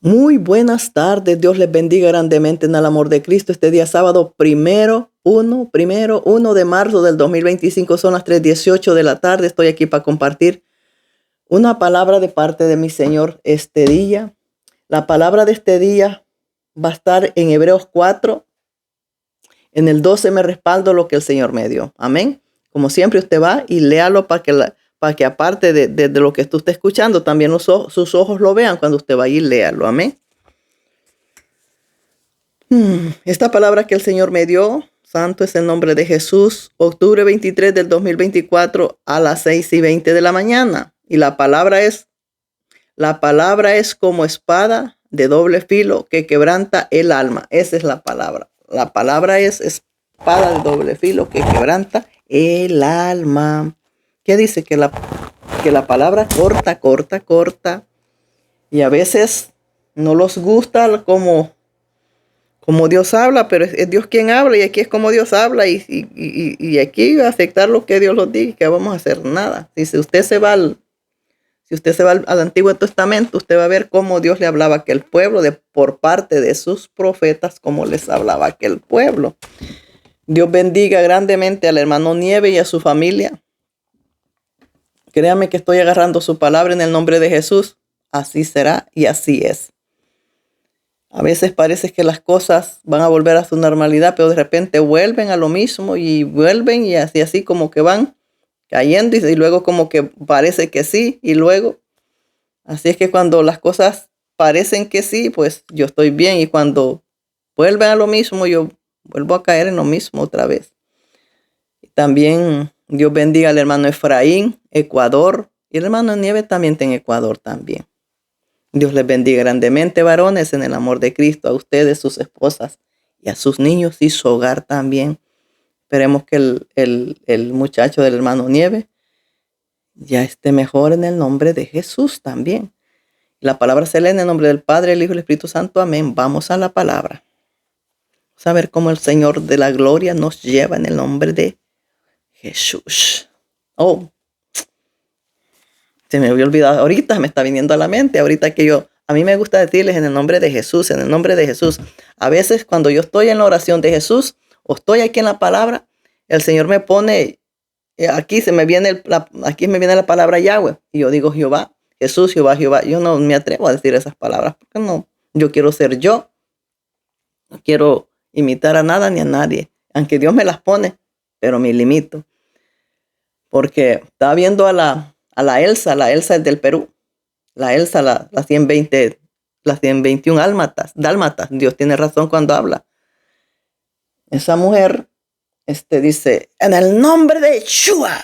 Muy buenas tardes, Dios les bendiga grandemente en el amor de Cristo. Este día sábado, primero uno de marzo del 2025, son las 3:18 de la tarde. Estoy aquí para compartir una palabra de parte de mi Señor este día. La palabra de este día va a estar en Hebreos 4. En el 12 me respaldo lo que el Señor me dio. Amén. Como siempre, usted va y léalo para que aparte de lo que usted está escuchando, también sus ojos lo vean cuando usted vaya y léalo. Amén. Esta palabra que el Señor me dio, santo es el nombre de Jesús, octubre 23 del 2024 a las 6:20 de la mañana. Y la palabra es como espada de doble filo que quebranta el alma. Esa es la palabra. La palabra es espada de doble filo que quebranta el alma. ¿Qué dice? Que la palabra corta. Y a veces no nos gusta como Dios habla, pero es Dios quien habla y aquí es como Dios habla y aquí va a aceptar lo que Dios nos diga, que vamos a hacer nada. Si usted se va al Antiguo Testamento, usted va a ver cómo Dios le hablaba a aquel pueblo por parte de sus profetas, cómo les hablaba a aquel pueblo. Dios bendiga grandemente al hermano Nieve y a su familia. Créame que estoy agarrando su palabra en el nombre de Jesús. Así será y así es. A veces parece que las cosas van a volver a su normalidad, pero de repente vuelven a lo mismo y vuelven y así como que van cayendo y luego como que parece que sí y luego. Así es que cuando las cosas parecen que sí, pues yo estoy bien y cuando vuelven a lo mismo, yo vuelvo a caer en lo mismo otra vez. Y también Dios bendiga al hermano Efraín, Ecuador, y el hermano Nieve también está en Ecuador también. Dios les bendiga grandemente, varones, en el amor de Cristo, a ustedes, sus esposas y a sus niños y su hogar también. Esperemos que el muchacho del hermano Nieve ya esté mejor en el nombre de Jesús también. La palabra se lee en el nombre del Padre, el Hijo y el Espíritu Santo. Amén. Vamos a la palabra. Vamos a ver cómo el Señor de la gloria nos lleva en el nombre de Jesús. Se me había olvidado, ahorita me está viniendo a la mente, a mí me gusta decirles en el nombre de Jesús, en el nombre de Jesús. A veces cuando yo estoy en la oración de Jesús o estoy aquí en la palabra, el Señor me pone, aquí me viene la palabra Yahweh y yo digo Jehová, Jesús, Jehová. Yo no me atrevo a decir esas palabras porque no, yo quiero ser yo, no quiero imitar a nada ni a nadie, aunque Dios me las pone, pero me limito. Porque estaba viendo a la Elsa es del Perú. La Elsa, la 120, la 121 dálmatas. Dios tiene razón cuando habla. Esa mujer dice, en el nombre de Yeshua,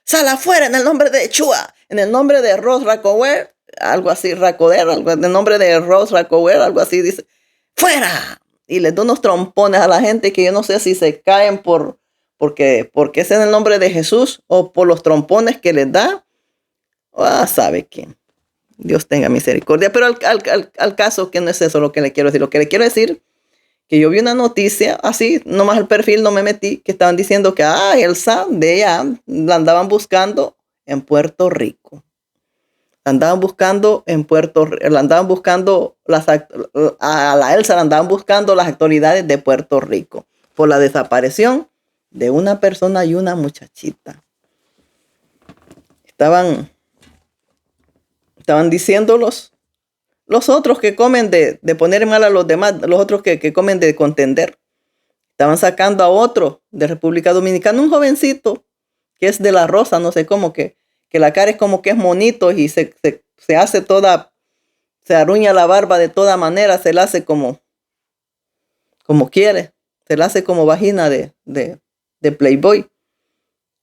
sal afuera en el nombre de Yeshua, en el nombre de Ros Racower, algo así, Racoder, en el nombre de Ros Racower, algo así, dice, fuera. Y les da unos trompones a la gente que yo no sé si se caen porque es en el nombre de Jesús o por los trompones que les da. Sabe quién. Dios tenga misericordia. Pero al caso que no es eso lo que le quiero decir. Lo que le quiero decir, que yo vi una noticia, así, nomás el perfil no me metí, que estaban diciendo que Elsa de ella la andaban buscando en Puerto Rico. A la Elsa la andaban buscando las autoridades de Puerto Rico por la desaparición de una persona y una muchachita. Estaban diciendo los otros que comen de poner mal a los demás, los otros que comen de contender. Estaban sacando a otro de República Dominicana, un jovencito que es de la Rosa, no sé cómo, que la cara es como que es monito y se hace toda, se arruña la barba de toda manera, se la hace como quiere, se la hace como vagina de Playboy,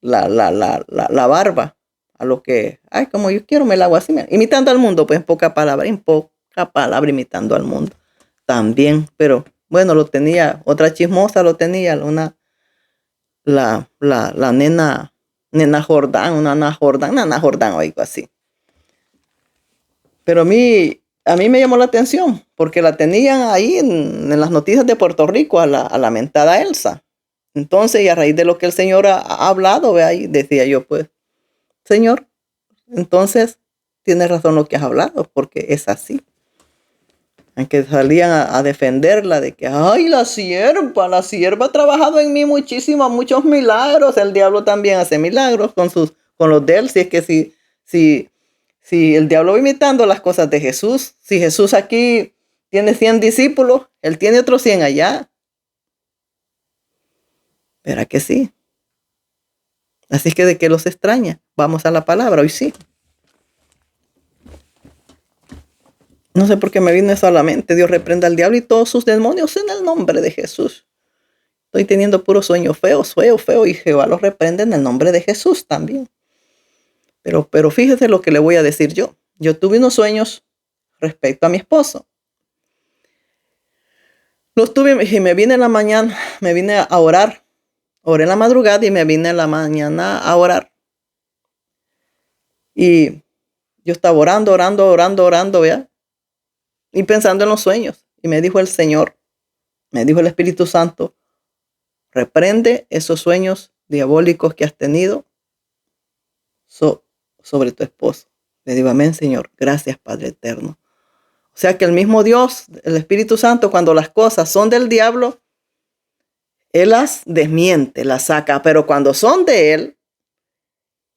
la barba. A lo que, como yo quiero, me la hago así, imitando al mundo, pues en poca palabra, imitando al mundo también. Pero bueno, lo tenía, otra chismosa lo tenía, la nena Jordán, Nana Jordán o algo así. Pero a mí me llamó la atención, porque la tenían ahí en las noticias de Puerto Rico, a la mentada Elsa. Entonces, y a raíz de lo que el Señor ha hablado, ahí decía yo, pues, Señor, entonces tienes razón lo que has hablado, porque es así. Aunque salían a defenderla de que, ay, la sierva ha trabajado en mí muchísimo, muchos milagros. El diablo también hace milagros con los de él. Si es que si el diablo va imitando las cosas de Jesús, si Jesús aquí tiene 100 discípulos, él tiene otros 100 allá. ¿Verá que sí? Así es que de qué los extraña. Vamos a la palabra, hoy sí. No sé por qué me vino eso a la mente. Dios reprenda al diablo y todos sus demonios en el nombre de Jesús. Estoy teniendo puros sueños feos, y Jehová los reprende en el nombre de Jesús también. Pero fíjese lo que le voy a decir yo. Yo tuve unos sueños respecto a mi esposo. Los tuve y me vine en la mañana, me vine a orar. Oré en la madrugada y me vine en la mañana a orar. Y yo estaba orando, ¿vea? Y pensando en los sueños. Y me dijo el Señor, me dijo el Espíritu Santo, reprende esos sueños diabólicos que has tenido sobre tu esposo. Le digo, amén, Señor. Gracias, Padre eterno. O sea que el mismo Dios, el Espíritu Santo, cuando las cosas son del diablo, Él las desmiente, las saca. Pero cuando son de Él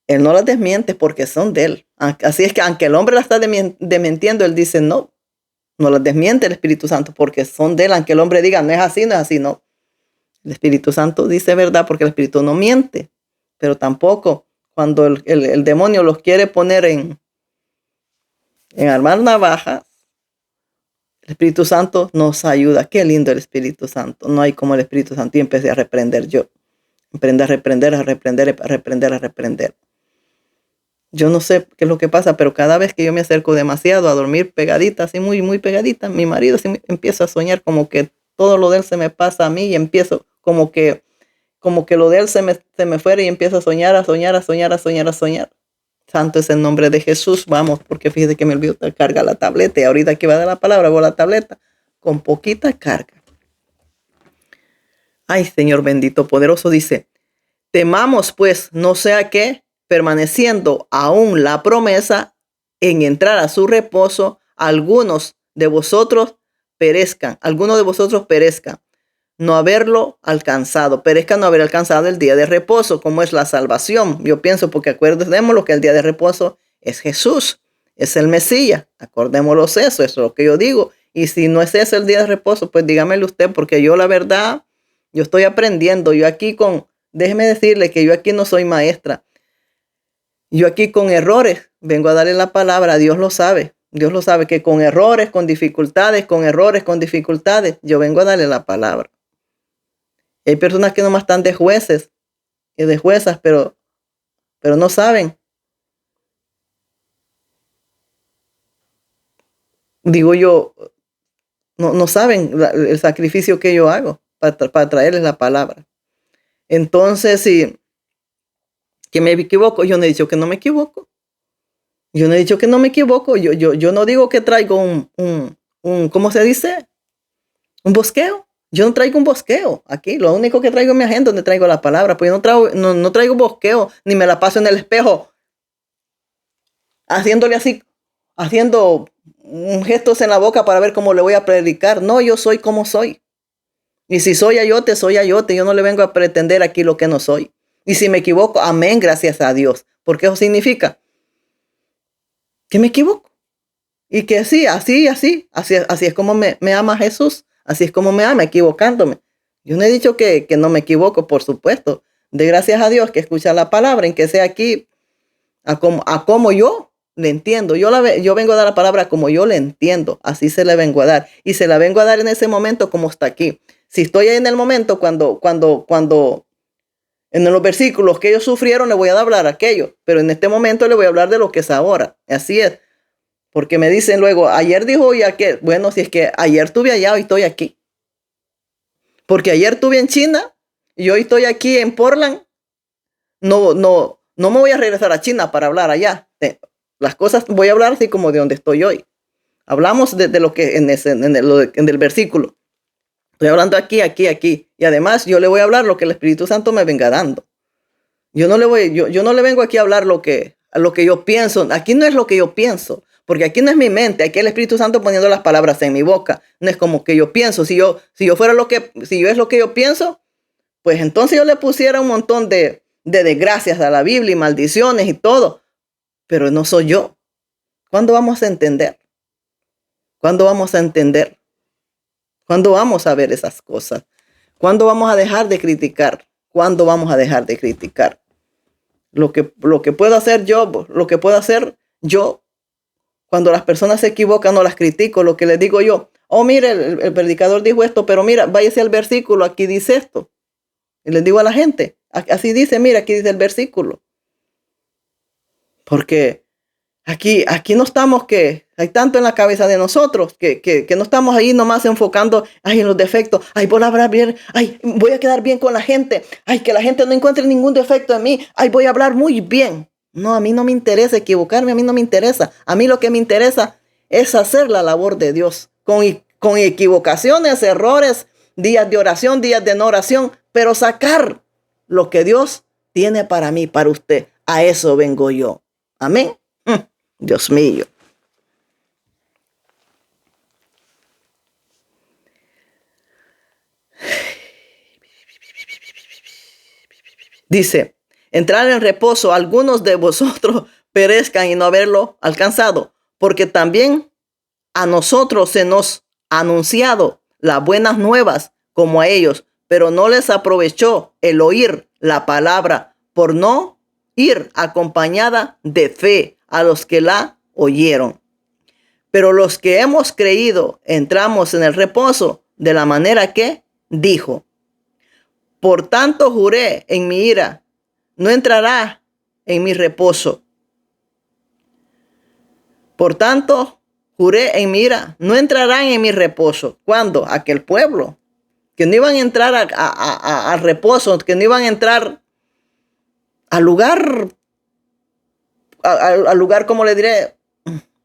no las desmiente porque son de Él. Así es que aunque el hombre las está desmintiendo, Él dice, no las desmiente el Espíritu Santo porque son de Él. Aunque el hombre diga, no es así, no. El Espíritu Santo dice verdad porque el Espíritu no miente. Pero tampoco cuando el demonio los quiere poner en armar navajas, el Espíritu Santo nos ayuda. Qué lindo el Espíritu Santo. No hay como el Espíritu Santo. Y empecé a reprender yo. Empecé a reprender. Yo no sé qué es lo que pasa, pero cada vez que yo me acerco demasiado a dormir pegadita, así muy, muy pegadita, mi marido sí empieza a soñar como que todo lo de él se me pasa a mí y empiezo como que lo de él se me fuera y empiezo a soñar. Santo es el nombre de Jesús. Vamos, porque fíjate que me olvidó cargar la tableta y ahorita que va a dar la palabra, voy a la tableta con poquita carga. Ay, Señor bendito, poderoso, dice, temamos pues, no sea que, permaneciendo aún la promesa en entrar a su reposo, algunos de vosotros perezcan, no haberlo alcanzado, perezcan no haber alcanzado el día de reposo, como es la salvación. Yo pienso, porque acordémoslo que el día de reposo es Jesús, es el Mesías, acordémoslo eso es lo que yo digo. Y si no es ese el día de reposo, pues dígamelo usted, porque yo la verdad, yo estoy aprendiendo, déjeme decirle que yo aquí no soy maestra. Yo aquí con errores vengo a darle la palabra, Dios lo sabe que con errores, con dificultades, yo vengo a darle la palabra. Hay personas que nomás están de jueces y de juezas, pero no saben. Digo yo, no saben el sacrificio que yo hago para traerles la palabra. Entonces, si que me equivoco, yo no he dicho que no me equivoco. Yo no digo que traigo un ¿cómo se dice? Un bosqueo. Yo no traigo un bosqueo aquí. Lo único que traigo es mi agenda donde traigo la palabra. Pues yo no traigo bosqueo, ni me la paso en el espejo haciendo gestos en la boca para ver cómo le voy a predicar. No, yo soy como soy. Y si soy ayote, soy ayote. Yo no le vengo a pretender aquí lo que no soy. Y si me equivoco, amén, gracias a Dios. Porque eso significa que me equivoco. Y que sí, así es como me ama Jesús. Así es como me ama, equivocándome. Yo no he dicho que no me equivoco, por supuesto. De gracias a Dios que escucha la palabra, en que sea aquí a como yo le entiendo. Yo vengo a dar la palabra como yo le entiendo. Así se le vengo a dar. Y se la vengo a dar en ese momento como está aquí. Si estoy ahí en el momento cuando en los versículos que ellos sufrieron, le voy a hablar aquello. Pero en este momento le voy a hablar de lo que es ahora. Así es. Porque me dicen luego, ayer dijo ya que, bueno, si es que ayer estuve allá, hoy estoy aquí. Porque ayer estuve en China y hoy estoy aquí en Portland. No me voy a regresar a China para hablar allá. Las cosas voy a hablar así como de donde estoy hoy. Hablamos de lo que en el versículo. Estoy hablando aquí. Y además yo le voy a hablar lo que el Espíritu Santo me venga dando. Yo no le vengo aquí a hablar lo que yo pienso. Aquí no es lo que yo pienso. Porque aquí no es mi mente, aquí el Espíritu Santo poniendo las palabras en mi boca. No es como que yo pienso. Si yo es lo que yo pienso, pues entonces yo le pusiera un montón de desgracias a la Biblia y maldiciones y todo. Pero no soy yo. ¿Cuándo vamos a entender? ¿Cuándo vamos a entender? ¿Cuándo vamos a ver esas cosas? ¿Cuándo vamos a dejar de criticar? ¿Cuándo vamos a dejar de criticar? Lo que puedo hacer yo, cuando las personas se equivocan, no las critico. Lo que les digo yo, oh, mire, el predicador dijo esto, pero mira, váyase al versículo, aquí dice esto. Y les digo a la gente, así dice, mira, aquí dice el versículo. Porque aquí no estamos hay tanto en la cabeza de nosotros que no estamos ahí nomás enfocando en los defectos. Ay, voy a hablar bien. Ay, voy a quedar bien con la gente. Ay, que la gente no encuentre ningún defecto en mí. Ay, voy a hablar muy bien. No, a mí no me interesa equivocarme. A mí no me interesa. A mí lo que me interesa es hacer la labor de Dios. Con equivocaciones, errores, días de oración, días de no oración. Pero sacar lo que Dios tiene para mí, para usted. A eso vengo yo. Amén. Dios mío. Dice, entrar en reposo, algunos de vosotros perezcan y no haberlo alcanzado, porque también a nosotros se nos ha anunciado las buenas nuevas como a ellos, pero no les aprovechó el oír la palabra por no ir acompañada de fe a los que la oyeron. Pero los que hemos creído entramos en el reposo de la manera que dijo. Por tanto juré en mi ira, no entrará en mi reposo. Por tanto juré en mi ira, no entrarán en mi reposo. ¿Cuándo? Aquel pueblo. Que no iban a entrar al reposo, que no iban a entrar al lugar, al lugar, como le diré,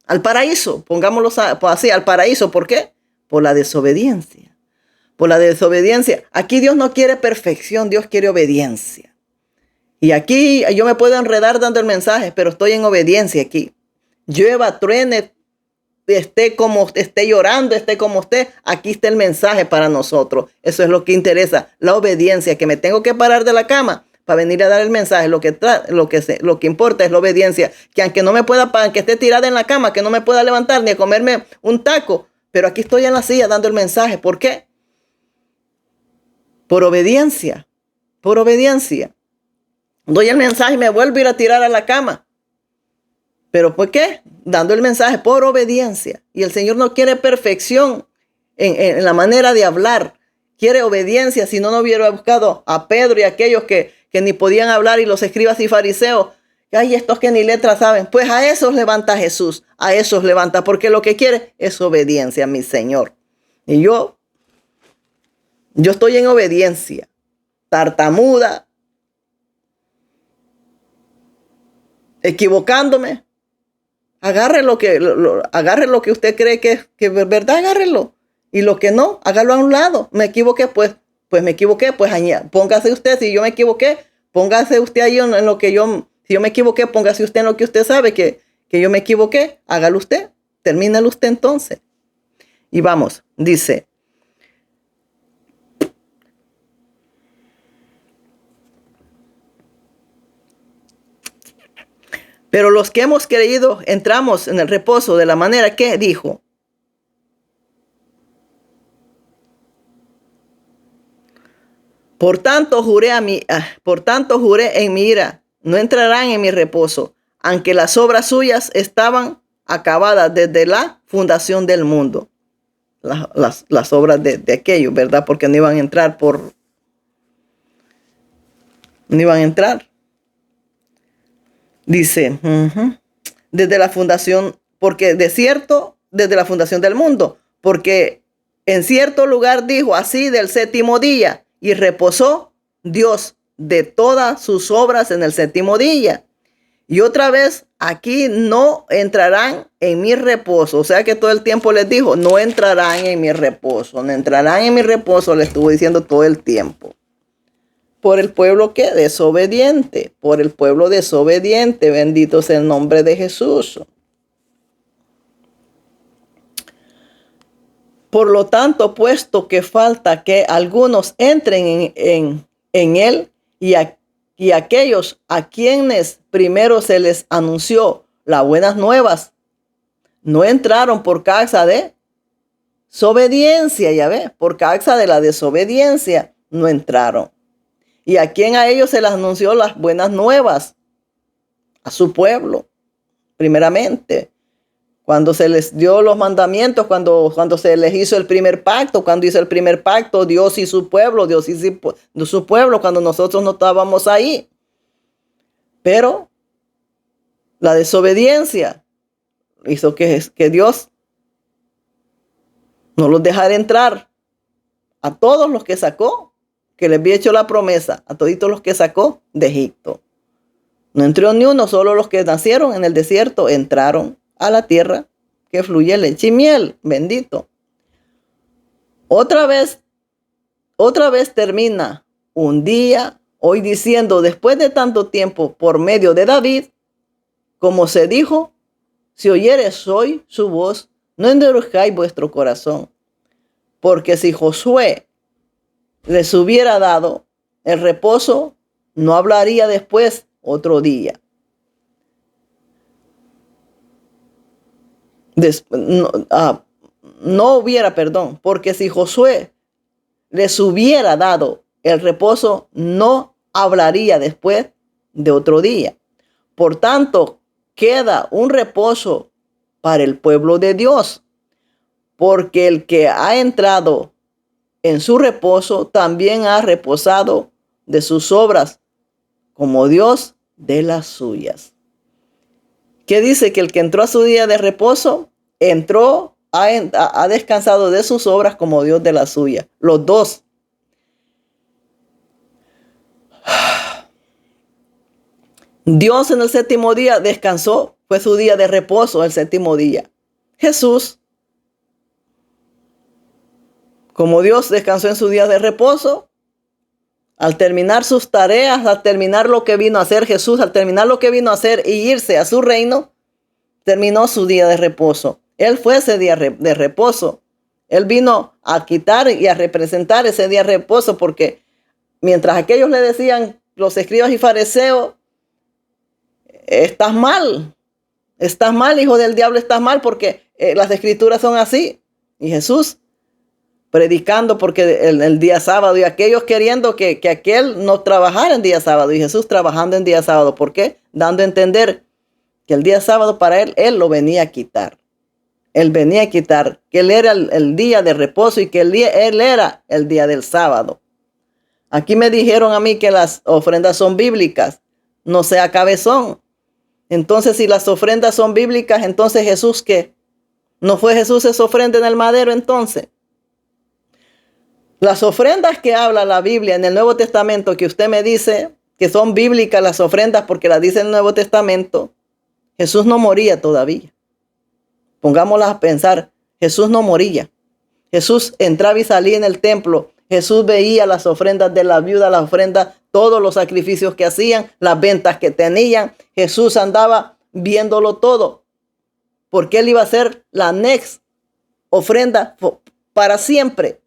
al paraíso, pongámoslo así, al paraíso. ¿Por qué? Por la desobediencia. Por la desobediencia. Aquí Dios no quiere perfección, Dios quiere obediencia. Y aquí yo me puedo enredar dando el mensaje, pero estoy en obediencia aquí. Llueva, truene, esté como esté llorando, esté como esté, aquí está el mensaje para nosotros. Eso es lo que interesa, la obediencia, que me tengo que parar de la cama para venir a dar el mensaje. Lo que importa es la obediencia, que aunque no me pueda, aunque esté tirada en la cama, que no me pueda levantar ni a comerme un taco, pero aquí estoy en la silla dando el mensaje. ¿Por qué? Por obediencia, por obediencia. Doy el mensaje y me vuelvo a ir a tirar a la cama. ¿Pero por qué? Dando el mensaje por obediencia. Y el Señor no quiere perfección en la manera de hablar. Quiere obediencia. Si no, no hubiera buscado a Pedro y a aquellos que ni podían hablar, y los escribas y fariseos. Ay, estos que ni letras saben. Pues a esos levanta Jesús. A esos levanta. Porque lo que quiere es obediencia, mi Señor. Y yo estoy en obediencia. Tartamuda. Equivocándome. Agarre lo que usted cree que es verdad, agárrelo. Y lo que no, hágalo a un lado. Me equivoqué, pues me equivoqué, pues póngase usted. Si yo me equivoqué, póngase usted ahí en lo que si yo me equivoqué, póngase usted en lo que usted sabe que yo me equivoqué. Hágalo usted, termínalo usted entonces. Y vamos, dice. Pero los que hemos creído entramos en el reposo de la manera que dijo. Por tanto juré en mi ira, no entrarán en mi reposo, aunque las obras suyas estaban acabadas desde la fundación del mundo. Las obras de aquellos, ¿verdad? Porque no iban a entrar no iban a entrar. Dice, desde la fundación, porque desde la fundación del mundo, porque en cierto lugar dijo así del séptimo día, y reposó Dios de todas sus obras en el séptimo día. Y otra vez, aquí no entrarán en mi reposo. O sea que todo el tiempo les dijo, no entrarán en mi reposo, no entrarán en mi reposo, le estuvo diciendo todo el tiempo. Por el pueblo que desobediente, por el pueblo desobediente, bendito sea el nombre de Jesús. Por lo tanto, puesto que falta que algunos entren en él y aquellos a quienes primero se les anunció las buenas nuevas, no entraron por causa de desobediencia, ya ve, por causa de la desobediencia no entraron. ¿Y a quién a ellos se les anunció las buenas nuevas? A su pueblo, primeramente. Cuando se les dio los mandamientos, cuando se les hizo el primer pacto, cuando hizo el primer pacto, Dios y su pueblo, su pueblo, cuando nosotros no estábamos ahí. Pero la desobediencia hizo que Dios no los dejara entrar a todos los que sacó, que les había hecho la promesa, a toditos los que sacó de Egipto. No entró ni uno, solo los que nacieron en el desierto entraron a la tierra que fluye leche y miel, bendito. Otra vez termina un día, hoy diciendo, después de tanto tiempo, por medio de David, como se dijo, si oyeres hoy su voz, no endurezcáis vuestro corazón, porque si Josué les hubiera dado el reposo, no hablaría después otro día. Porque si Josué les hubiera dado el reposo, no hablaría después de otro día. Por tanto, queda un reposo para el pueblo de Dios, porque el que ha entrado en su reposo también ha reposado de sus obras, como Dios de las suyas. ¿Qué dice? Que el que entró a su día de reposo, ha descansado de sus obras como Dios de las suyas. Los dos. Dios en el séptimo día descansó, fue su día de reposo, el séptimo día. Jesús, como Dios descansó en su día de reposo, al terminar sus tareas, al terminar lo que vino a hacer Jesús, al terminar lo que vino a hacer y irse a su reino, terminó su día de reposo. Él fue ese día de reposo. Él vino a quitar y a representar ese día de reposo, porque mientras aquellos le decían, los escribas y fariseos, estás mal, hijo del diablo, estás mal, porque las escrituras son así. Y Jesús predicando porque el día sábado, y aquellos queriendo que aquel no trabajara en día sábado, y Jesús trabajando en día sábado. ¿Por qué? Dando a entender que el día sábado para él lo venía a quitar. Él venía a quitar, que él era el día de reposo y que él era el día del sábado. Aquí me dijeron a mí que las ofrendas son bíblicas, no sea cabezón. Entonces, si las ofrendas son bíblicas, entonces Jesús, ¿qué? ¿No fue Jesús esa ofrenda en el madero entonces? Las ofrendas que habla la Biblia en el Nuevo Testamento, que usted me dice que son bíblicas las ofrendas porque las dice el Nuevo Testamento, Jesús no moría todavía. Pongámoslas a pensar, Jesús no moría. Jesús entraba y salía en el templo. Jesús veía las ofrendas de la viuda, las ofrendas, todos los sacrificios que hacían, las ventas que tenían. Jesús andaba viéndolo todo, porque él iba a ser la next ofrenda para siempre.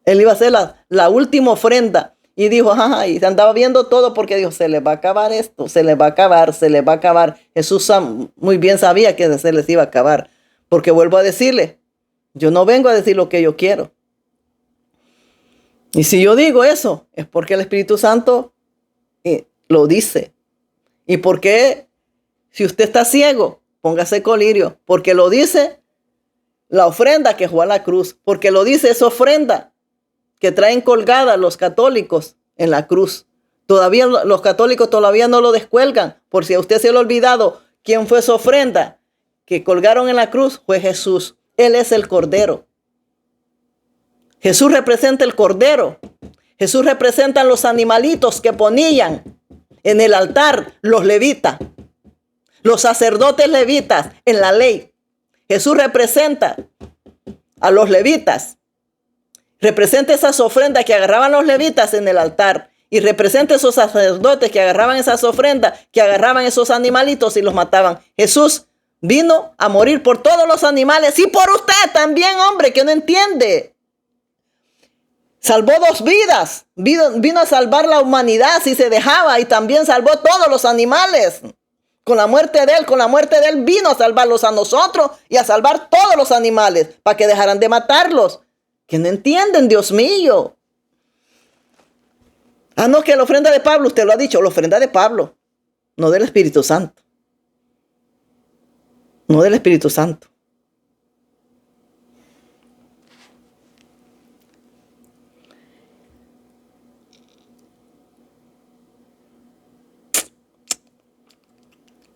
Él iba a ser la última ofrenda. Y dijo, y se andaba viendo todo porque dijo, se les va a acabar esto, se les va a acabar. Jesús muy bien sabía que se les iba a acabar. Porque vuelvo a decirle, yo no vengo a decir lo que yo quiero. Y si yo digo eso, es porque el Espíritu Santo lo dice. Y porque si usted está ciego, póngase colirio. Porque lo dice la ofrenda que fue a la cruz. Porque lo dice esa ofrenda que traen colgada los católicos en la cruz. Todavía los católicos todavía no lo descuelgan. Por si a usted se le ha olvidado quién fue su ofrenda que colgaron en la cruz, fue Jesús. Él es el Cordero. Jesús representa el Cordero. Jesús representa los animalitos que ponían en el altar los levitas, los sacerdotes levitas en la ley. Jesús representa a los levitas. Representa esas ofrendas que agarraban los levitas en el altar. Y representa esos sacerdotes que agarraban esas ofrendas, que agarraban esos animalitos y los mataban. Jesús Vino a morir por todos los animales y por usted también, hombre, que no entiende. Salvó 2 vidas. Vino a salvar la humanidad si se dejaba, y también salvó todos los animales. Con la muerte de él vino a salvarlos a nosotros y a salvar todos los animales para que dejaran de matarlos. Que no entienden, Dios mío. Ah, no, que la ofrenda de Pablo, usted lo ha dicho, la ofrenda de Pablo, no del Espíritu Santo. No del Espíritu Santo.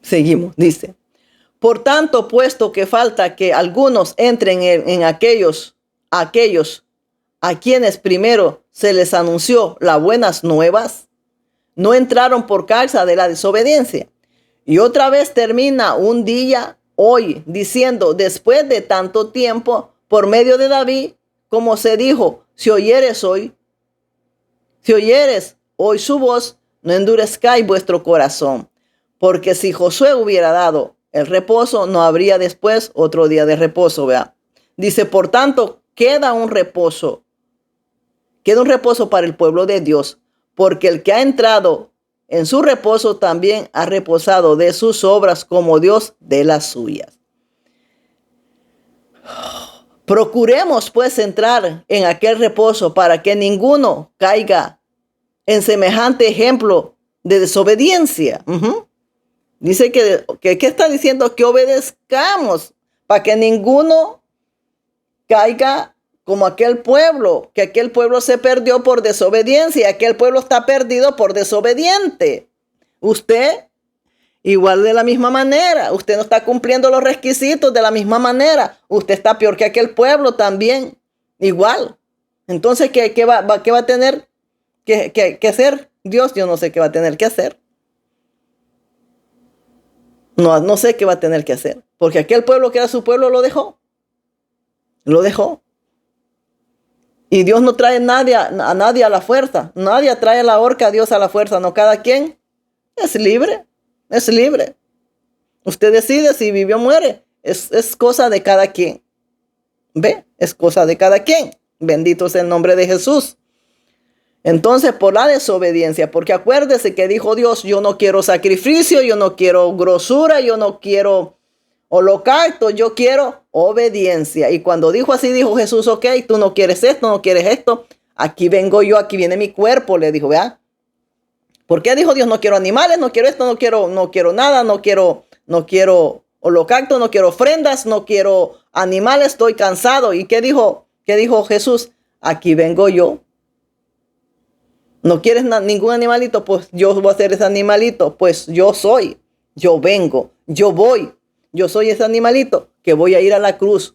Seguimos, dice. Por tanto, puesto que falta que algunos entren en aquellos a quienes primero se les anunció las buenas nuevas, no entraron por causa de la desobediencia. Y otra vez termina un día hoy diciendo, después de tanto tiempo, por medio de David, como se dijo, si oyeres hoy su voz, no endurezcáis vuestro corazón. Porque si Josué hubiera dado el reposo, no habría después otro día de reposo, ¿verdad? Dice, por tanto, queda un reposo para el pueblo de Dios, porque el que ha entrado en su reposo también ha reposado de sus obras como Dios de las suyas. Procuremos pues entrar en aquel reposo para que ninguno caiga en semejante ejemplo de desobediencia. Dice que ¿qué está diciendo? Que obedezcamos para que ninguno caiga como aquel pueblo, que aquel pueblo se perdió por desobediencia, aquel pueblo está perdido por desobediente. Usted, igual de la misma manera, usted no está cumpliendo los requisitos de la misma manera, usted está peor que aquel pueblo también, igual. Entonces, ¿qué va a tener que hacer Dios? Yo no sé qué va a tener que hacer. No sé qué va a tener que hacer, porque aquel pueblo que era su pueblo lo dejó. Lo dejó. Y Dios no trae a nadie a la fuerza. Nadie trae la horca a Dios a la fuerza. No, cada quien es libre. Es libre. Usted decide si vive o muere. Es cosa de cada quien. ¿Ve? Es cosa de cada quien. Bendito sea el nombre de Jesús. Entonces, por la desobediencia, porque acuérdese que dijo Dios, yo no quiero sacrificio, yo no quiero grosura, yo no quiero holocausto, yo quiero obediencia. Y cuando dijo así, dijo Jesús, ok, tú no quieres esto, no quieres esto, aquí vengo yo, aquí viene mi cuerpo, le dijo, ¿verdad? ¿Por qué dijo Dios, no quiero animales, no quiero esto, no quiero nada, no quiero holocausto, no quiero ofrendas, no quiero animales, estoy cansado? ¿Y qué dijo Jesús? Aquí vengo yo. ¿No quieres ningún animalito? Pues yo voy a ser ese animalito. Pues yo soy, yo vengo, yo voy. Yo soy ese animalito que voy a ir a la cruz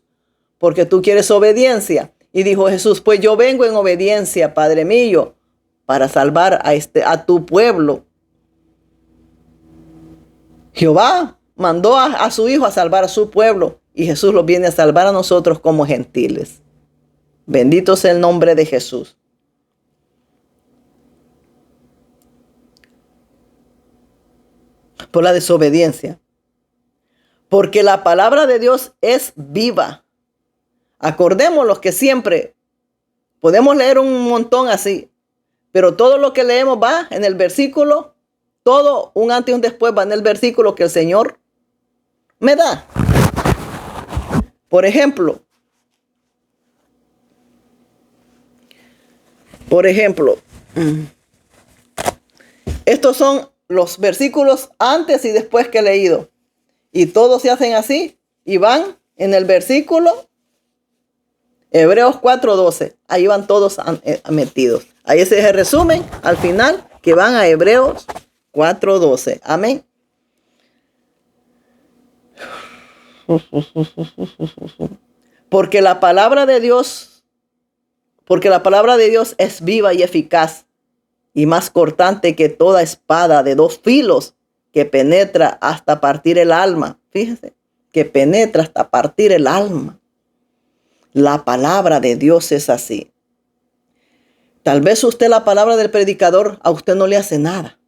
porque tú quieres obediencia. Y dijo Jesús, pues yo vengo en obediencia, Padre mío, para salvar a tu pueblo. Jehová mandó a su Hijo a salvar a su pueblo y Jesús lo viene a salvar a nosotros como gentiles. Bendito sea el nombre de Jesús. Por la desobediencia. Porque la palabra de Dios es viva. Acordémonos que siempre podemos leer un montón así, pero todo lo que leemos va en el versículo, todo un antes y un después va en el versículo que el Señor me da. Por ejemplo, estos son los versículos antes y después que he leído. Y todos se hacen así y van en el versículo Hebreos 4:12. Ahí van todos metidos. Ahí ese es el resumen al final que van a Hebreos 4:12. Amén. Porque la palabra de Dios es viva y eficaz y más cortante que toda espada de 2 filos que penetra hasta partir el alma. Fíjese, que penetra hasta partir el alma. La palabra de Dios es así. Tal vez la palabra del predicador a usted no le hace nada.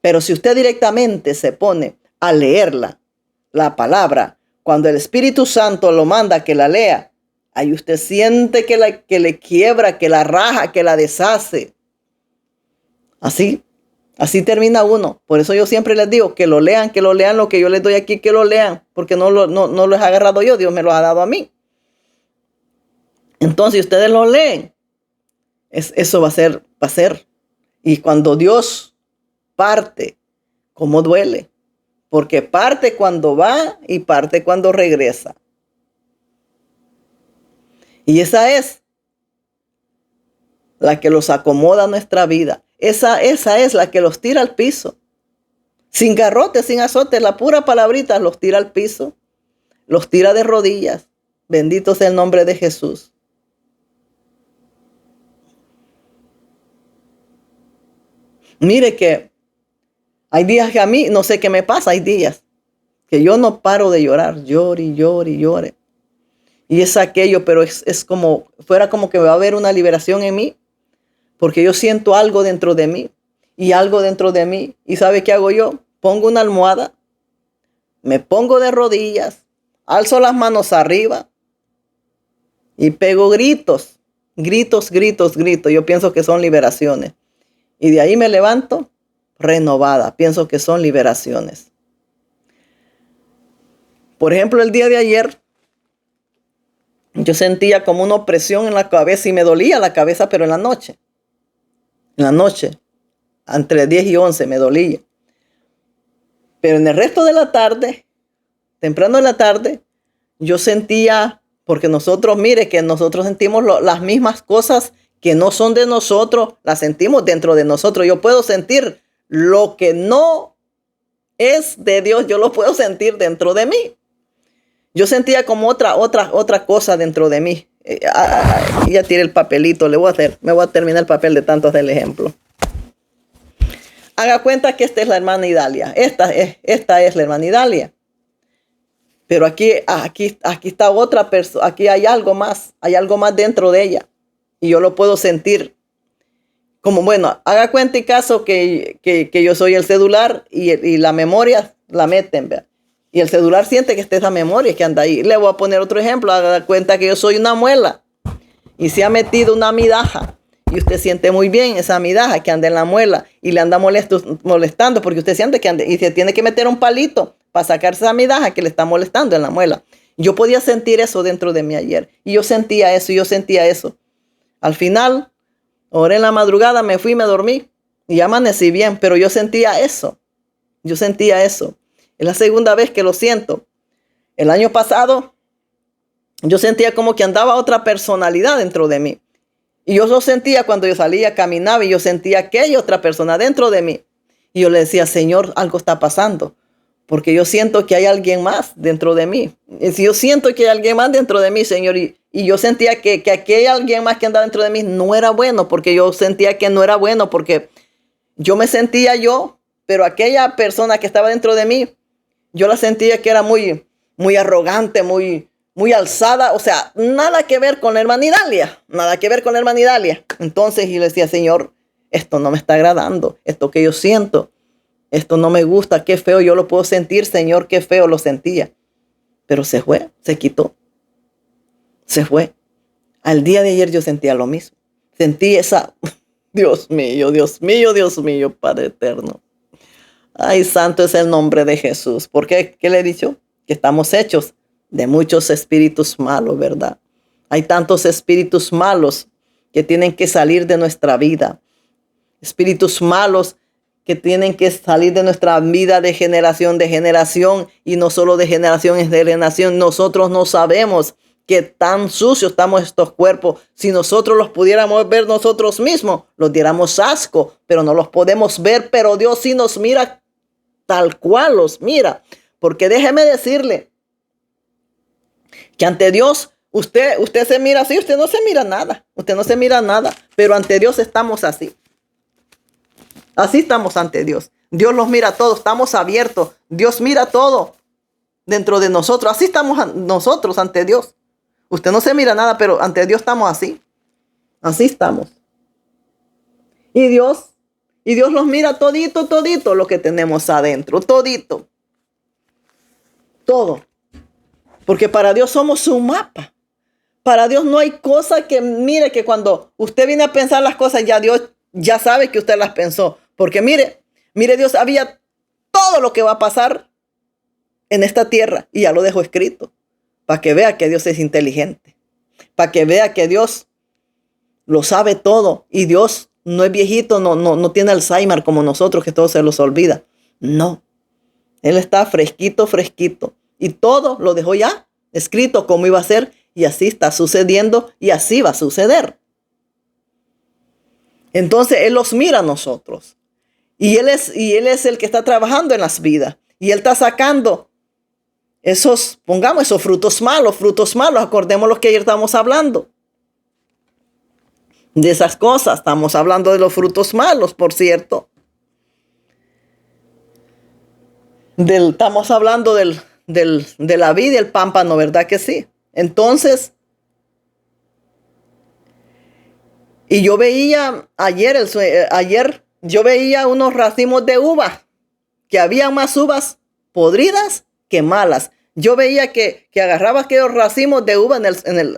Pero si usted directamente se pone a leerla, la palabra, cuando el Espíritu Santo lo manda que la lea, ahí usted siente que le quiebra, que la raja, que la deshace. Así termina uno. Por eso yo siempre les digo que lo lean lo que yo les doy aquí, que lo lean, porque no lo he agarrado yo, Dios me lo ha dado a mí. Entonces ustedes lo leen, eso va a ser. Y cuando Dios parte, ¿cómo duele? Porque parte cuando va y parte cuando regresa. Y esa es la que los acomoda a nuestra vida. Esa es la que los tira al piso. Sin garrote, sin azote, la pura palabrita los tira al piso. Los tira de rodillas. Bendito sea el nombre de Jesús. Mire que hay días que a mí, no sé qué me pasa, hay días que yo no paro de llorar, llore y llore y llore. Y es aquello, pero es como, fuera como que va a haber una liberación en mí, porque yo siento algo dentro de mí y algo dentro de mí. ¿Y sabe qué hago yo? Pongo una almohada, me pongo de rodillas, alzo las manos arriba y pego gritos, gritos, gritos, gritos. Yo pienso que son liberaciones. Y de ahí me levanto renovada. Pienso que son liberaciones. Por ejemplo, el día de ayer, yo sentía como una opresión en la cabeza y me dolía la cabeza, pero en la noche. En la noche, entre 10 y 11 me dolía. Pero en el resto de la tarde, temprano en la tarde, yo sentía, porque nosotros, mire, que nosotros sentimos las mismas cosas que no son de nosotros, las sentimos dentro de nosotros. Yo puedo sentir lo que no es de Dios, yo lo puedo sentir dentro de mí. Yo sentía como otra cosa dentro de mí. Ya tiré el papelito, me voy a terminar el papel de tanto hacer el ejemplo. Haga cuenta que esta es la hermana Idalia. Esta es la hermana Idalia. Pero aquí está otra persona, aquí hay algo más dentro de ella. Y yo lo puedo sentir. Como bueno, haga cuenta y caso que yo soy el celular y la memoria la meten, ¿verdad? Y el celular siente que esta es la memoria que anda ahí. Le voy a poner otro ejemplo. Haga cuenta que yo soy una muela y se ha metido una midaja. Y usted siente muy bien esa midaja que anda en la muela y le anda molestando porque usted siente que anda y se tiene que meter un palito para sacarse esa midaja que le está molestando en la muela. Yo podía sentir eso dentro de mí ayer. Y yo sentía eso. Al final, oré en la madrugada, me fui y me dormí. Y amanecí bien, pero yo sentía eso. Es la segunda vez que lo siento. El año pasado, yo sentía como que andaba otra personalidad dentro de mí. Y yo lo sentía cuando yo salía, caminaba y yo sentía que hay otra persona dentro de mí. Y yo le decía, Señor, algo está pasando. Porque yo siento que hay alguien más dentro de mí. Yo siento que hay alguien más dentro de mí, Señor. Y yo sentía que aquel alguien más que andaba dentro de mí no era bueno. Porque yo sentía que no era bueno. Porque yo me sentía yo. Pero aquella persona que estaba dentro de mí, yo la sentía que era muy, muy arrogante, muy, muy alzada. O sea, nada que ver con la hermana Idalia. Nada que ver con la hermana Idalia. Entonces yo le decía, Señor, esto no me está agradando. Esto que yo siento. Esto no me gusta, qué feo, yo lo puedo sentir, Señor, qué feo lo sentía. Pero se fue, se quitó. Se fue. Al día de ayer yo sentía lo mismo. Sentí esa, Dios mío, Dios mío, Dios mío, Padre eterno. Ay, santo es el nombre de Jesús. ¿Por qué? ¿Qué le he dicho? Que estamos hechos de muchos espíritus malos, ¿verdad? Hay tantos espíritus malos que tienen que salir de nuestra vida. Espíritus malos que tienen que salir de nuestra vida de generación, y no solo de generación en generación. Nosotros no sabemos qué tan sucios estamos estos cuerpos. Si nosotros los pudiéramos ver nosotros mismos, los diéramos asco, pero no los podemos ver. Pero Dios sí nos mira tal cual los mira. Porque déjeme decirle que ante Dios usted se mira así, usted no se mira nada. Pero ante Dios estamos así. Así estamos ante Dios. Dios los mira a todos, estamos abiertos. Dios mira todo dentro de nosotros. Así estamos nosotros ante Dios. Usted no se mira nada, pero ante Dios estamos así. Así estamos. Y Dios los mira todito lo que tenemos adentro, todito. Todo. Porque para Dios somos un mapa. Para Dios no hay cosa que, mire, que cuando usted viene a pensar las cosas, ya Dios ya sabe que usted las pensó. Porque mire, Dios sabía todo lo que va a pasar en esta tierra y ya lo dejó escrito. Para que vea que Dios es inteligente. Para que vea que Dios lo sabe todo. Y Dios no es viejito, no tiene Alzheimer como nosotros, que todo se los olvida. No. Él está fresquito, fresquito. Y todo lo dejó ya escrito cómo iba a ser. Y así está sucediendo y así va a suceder. Entonces Él los mira a nosotros. Y Él es el que está trabajando en las vidas. Y Él está sacando esos frutos malos. Acordemos lo que ayer estamos hablando. De esas cosas. Estamos hablando de los frutos malos, por cierto. Estamos hablando de la vid y el pámpano, ¿verdad que sí? Entonces, y yo veía ayer yo veía unos racimos de uvas, que había más uvas podridas que malas. Yo veía que agarraba aquellos racimos de uva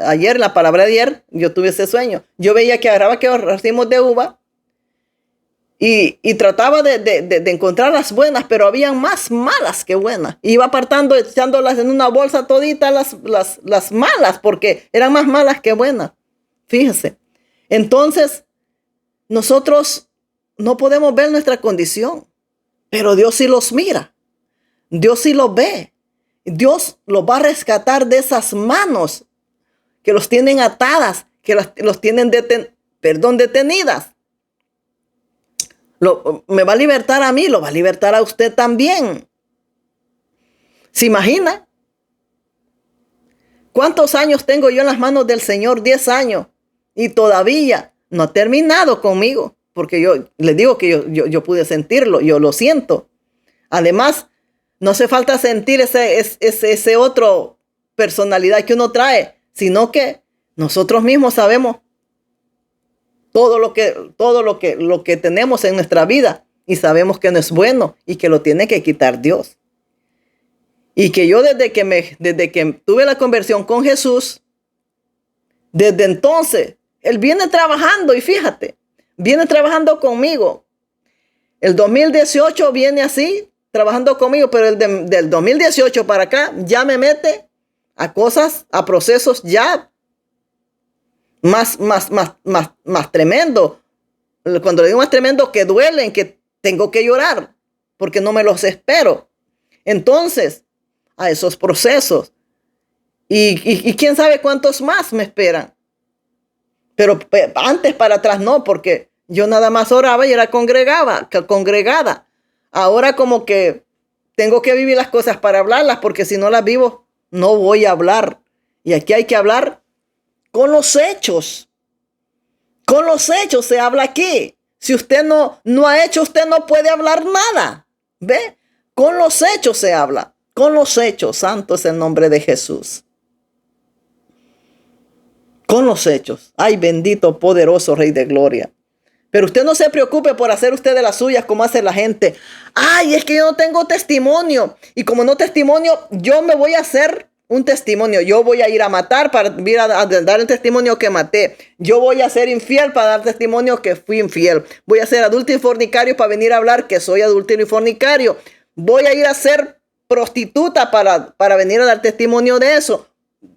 ayer, en la palabra de ayer, yo tuve ese sueño. Yo veía que agarraba aquellos racimos de uva y trataba de encontrar las buenas, pero habían más malas que buenas. Iba apartando, echándolas en una bolsa toditas las malas, porque eran más malas que buenas. Fíjese. Entonces, nosotros no podemos ver nuestra condición, pero Dios sí los mira. Dios sí los ve. Dios los va a rescatar de esas manos que los tienen atadas, que los tienen detenidas. Me va a libertar a mí, lo va a libertar a usted también. ¿Se imagina? ¿Cuántos años tengo yo en las manos del Señor? 10 años. Y todavía no ha terminado conmigo. Porque yo le digo que yo pude sentirlo, yo lo siento. Además, no hace falta sentir ese otro personalidad que uno trae, sino que nosotros mismos sabemos todo lo que tenemos en nuestra vida y sabemos que no es bueno y que lo tiene que quitar Dios. Y que yo desde que tuve la conversión con Jesús, desde entonces, Él viene trabajando y fíjate, viene trabajando conmigo. El 2018 viene así, trabajando conmigo, pero del 2018 para acá ya me mete a cosas, a procesos ya más tremendo. Cuando le digo más tremendo, que duelen, que tengo que llorar, porque no me los espero. Entonces, a esos procesos. Y quién sabe cuántos más me esperan. Pero antes para atrás no, porque yo nada más oraba y era congregada. Ahora como que tengo que vivir las cosas para hablarlas, porque si no las vivo, no voy a hablar. Y aquí hay que hablar con los hechos. Con los hechos se habla aquí. Si usted no ha hecho, usted no puede hablar nada. ¿Ve? Con los hechos se habla. Con los hechos. Santo es el nombre de Jesús. Con los hechos. Ay, bendito, poderoso Rey de Gloria. Pero usted no se preocupe por hacer usted de las suyas como hace la gente. Ay, es que yo no tengo testimonio. Y como no testimonio, yo me voy a hacer un testimonio. Yo voy a ir a matar para ir a dar el testimonio que maté. Yo voy a ser infiel para dar testimonio que fui infiel. Voy a ser adúltero y fornicario para venir a hablar que soy adúltero y fornicario. Voy a ir a ser prostituta para venir a dar testimonio de eso.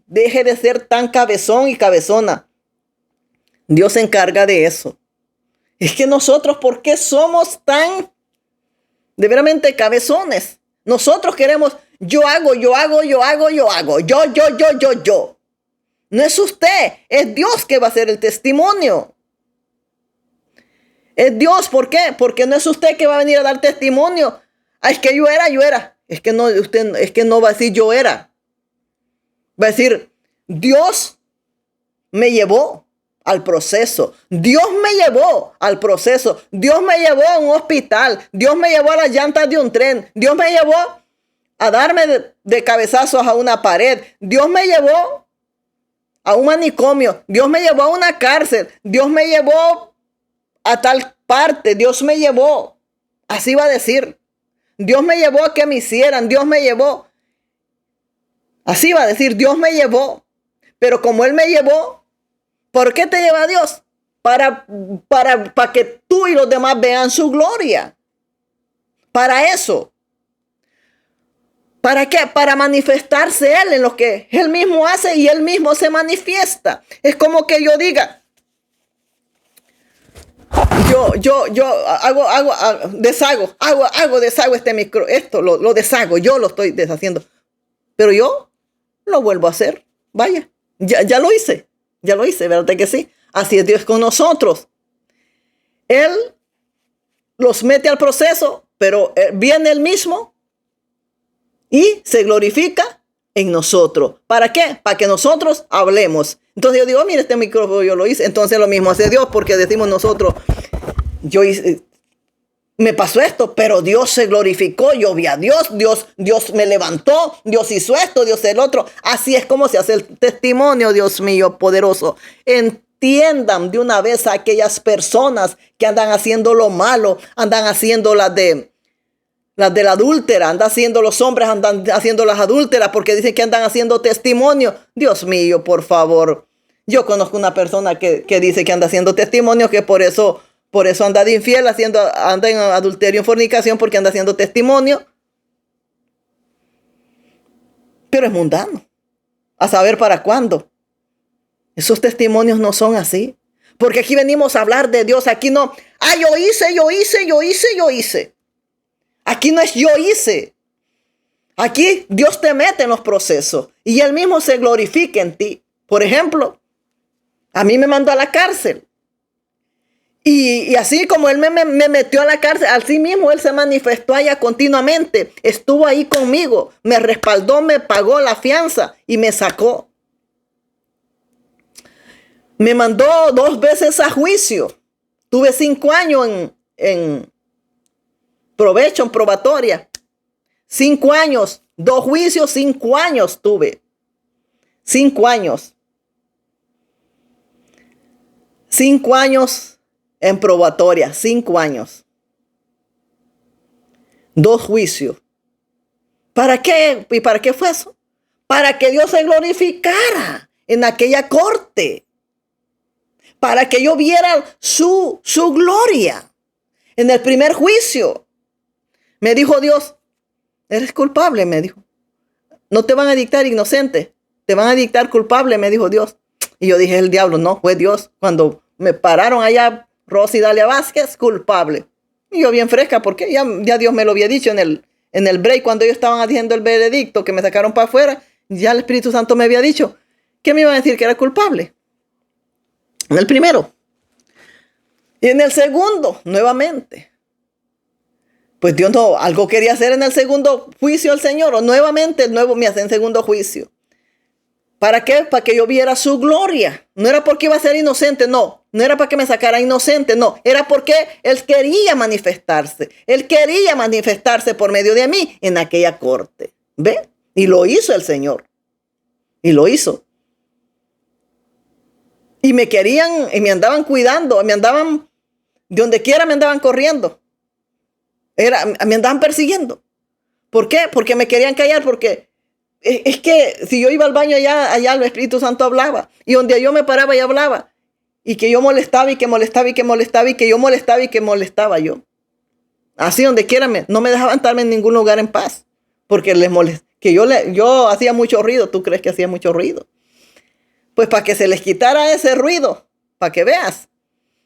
Deje de ser tan cabezón y cabezona. Dios se encarga de eso. Es que nosotros, ¿por qué somos tan de veramente cabezones? Nosotros queremos, yo hago. No es usted, es Dios que va a hacer el testimonio. Es Dios, ¿por qué? Porque no es usted que va a venir a dar testimonio. Ah, es que yo era. Es que no va a decir yo era. Va a decir, Dios me llevó al proceso. Dios me llevó al proceso. Dios me llevó a un hospital. Dios me llevó a las llantas de un tren. Dios me llevó a darme de cabezazos a una pared. Dios me llevó a un manicomio. Dios me llevó a una cárcel. Dios me llevó a tal parte. Dios me llevó. Así va a decir. Dios me llevó a que me hicieran. Dios me llevó. Así va a decir, Dios me llevó. Pero como Él me llevó, ¿por qué te lleva Dios? Para que tú y los demás vean su gloria. Para eso. ¿Para qué? Para manifestarse Él en lo que Él mismo hace y Él mismo se manifiesta. Es como que yo diga, deshago este micro, esto lo deshago, yo lo estoy deshaciendo. Pero yo lo vuelvo a hacer. Vaya, ya lo hice, ¿verdad que sí? Así es Dios con nosotros. Él los mete al proceso, pero viene Él mismo y se glorifica en nosotros. ¿Para qué? Para que nosotros hablemos. Entonces yo digo, mira, este micrófono yo lo hice. Entonces lo mismo hace Dios, porque decimos nosotros, yo hice, me pasó esto, pero Dios se glorificó, yo vi a Dios me levantó, Dios hizo esto, Dios el otro. Así es como se hace el testimonio, Dios mío, poderoso. Entiendan de una vez a aquellas personas que andan haciendo lo malo, andan haciendo las de la adúltera, andan haciendo los hombres, andan haciendo las adúlteras porque dicen que andan haciendo testimonio. Dios mío, por favor. Yo conozco una persona que dice que anda haciendo testimonio, que por eso anda de infiel, anda en adulterio, en fornicación, porque anda haciendo testimonio. Pero es mundano. A saber para cuándo. Esos testimonios no son así. Porque aquí venimos a hablar de Dios. Aquí no, yo hice. Aquí no es yo hice. Aquí Dios te mete en los procesos y Él mismo se glorifica en ti. Por ejemplo, a mí me mandó a la cárcel. Y así como Él me metió a la cárcel, así mismo Él se manifestó allá continuamente. Estuvo ahí conmigo, me respaldó, me pagó la fianza y me sacó. Me mandó 2 veces a juicio. Tuve 5 años en probatoria. 5 años, 2 juicios, 5 años tuve. 5 años. 5 años en probatoria, 5 años. 2 juicios. ¿Para qué? ¿Y para qué fue eso? Para que Dios se glorificara en aquella corte. Para que yo viera su gloria. En el primer juicio. Me dijo Dios, eres culpable, me dijo. No te van a dictar inocente, te van a dictar culpable, me dijo Dios. Y yo dije, el diablo, no, fue Dios. Cuando me pararon allá, Rosy Dalia Vázquez, culpable. Y yo bien fresca, porque ya Dios me lo había dicho en el break, cuando ellos estaban haciendo el veredicto, que me sacaron para afuera, ya el Espíritu Santo me había dicho que me iban a decir que era culpable. En el primero. Y en el segundo, nuevamente. Pues Dios no, algo quería hacer en el segundo juicio el Señor. O nuevamente el nuevo me hace en segundo juicio. ¿Para qué? Para que yo viera su gloria. No era porque iba a ser inocente, no. No era para que me sacara inocente, no. Era porque Él quería manifestarse. Él quería manifestarse por medio de mí en aquella corte. ¿Ve? Y lo hizo el Señor. Y lo hizo. Y me querían, y me andaban cuidando, me andaban, de donde quiera me andaban corriendo. Me andaban persiguiendo. ¿Por qué? Porque me querían callar, porque es que si yo iba al baño allá el Espíritu Santo hablaba. Y donde yo me paraba y hablaba. Y que yo molestaba y que molestaba y que molestaba y que yo molestaba y que molestaba yo. Así donde quiera no me dejaban estarme en ningún lugar en paz. Porque les molestaba. Que yo hacía mucho ruido. ¿Tú crees que hacía mucho ruido? Pues para que se les quitara ese ruido, para que veas.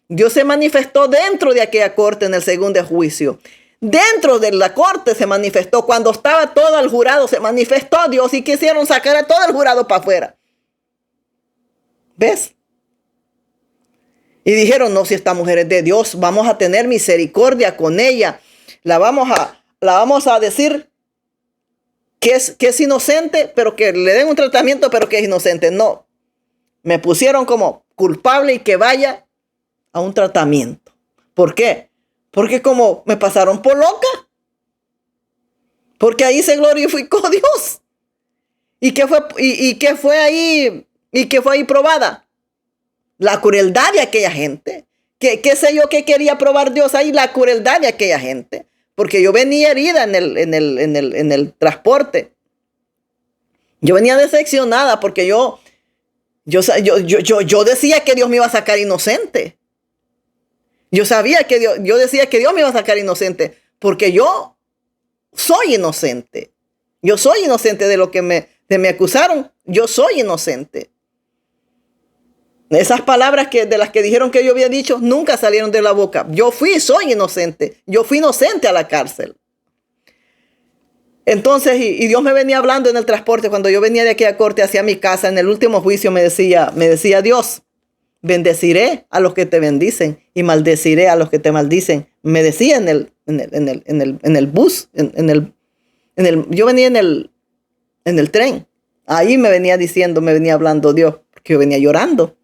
Dios se manifestó dentro de aquella corte en el segundo juicio. Dentro de la corte se manifestó. Cuando estaba todo el jurado se manifestó Dios y quisieron sacar a todo el jurado para afuera. ¿Ves? Y dijeron, no, si esta mujer es de Dios, vamos a tener misericordia con ella. La vamos a decir que es inocente, pero que le den un tratamiento, pero que es inocente. No. Me pusieron como culpable y que vaya a un tratamiento. ¿Por qué? Porque como me pasaron por loca. Porque ahí se glorificó Dios. ¿Y qué fue ahí probada? La crueldad de aquella gente. ¿Qué sé yo qué quería probar Dios ahí? La crueldad de aquella gente. Porque yo venía herida en el transporte. Yo venía decepcionada porque yo decía que Dios me iba a sacar inocente. Yo sabía que yo decía que Dios me iba a sacar inocente porque yo soy inocente. Yo soy inocente de lo que me acusaron. Yo soy inocente. Esas palabras de las que dijeron que yo había dicho nunca salieron de la boca. Soy inocente. Yo fui inocente a la cárcel. Entonces, y Dios me venía hablando en el transporte cuando yo venía de aquella corte hacia mi casa. En el último juicio me decía Dios, bendeciré a los que te bendicen y maldeciré a los que te maldicen. Me decía en el bus, yo venía en el tren. Ahí me venía diciendo, me venía hablando Dios, porque yo venía llorando.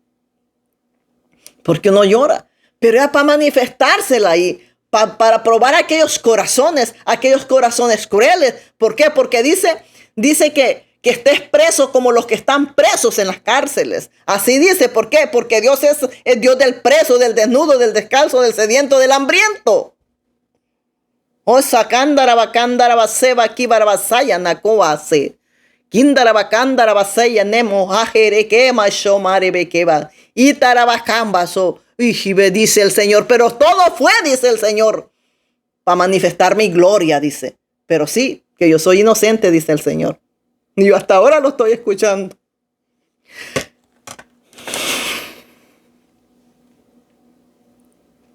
Porque uno llora, pero era para manifestársela ahí, para probar aquellos corazones crueles. ¿Por qué? Porque dice que estés preso como los que están presos en las cárceles. Así dice. ¿Por qué? Porque Dios es el Dios del preso, del desnudo, del descalzo, del sediento, del hambriento. O sacándara bacándara baseba aquí barabasaya nacoase. Kindara bacándara basaya nemo ajere quema shomare bequeba. Y tarabacambaso. Dice el Señor. Pero todo fue, dice el Señor, para manifestar mi gloria, dice. Pero sí, que yo soy inocente, dice el Señor. Y yo hasta ahora lo estoy escuchando.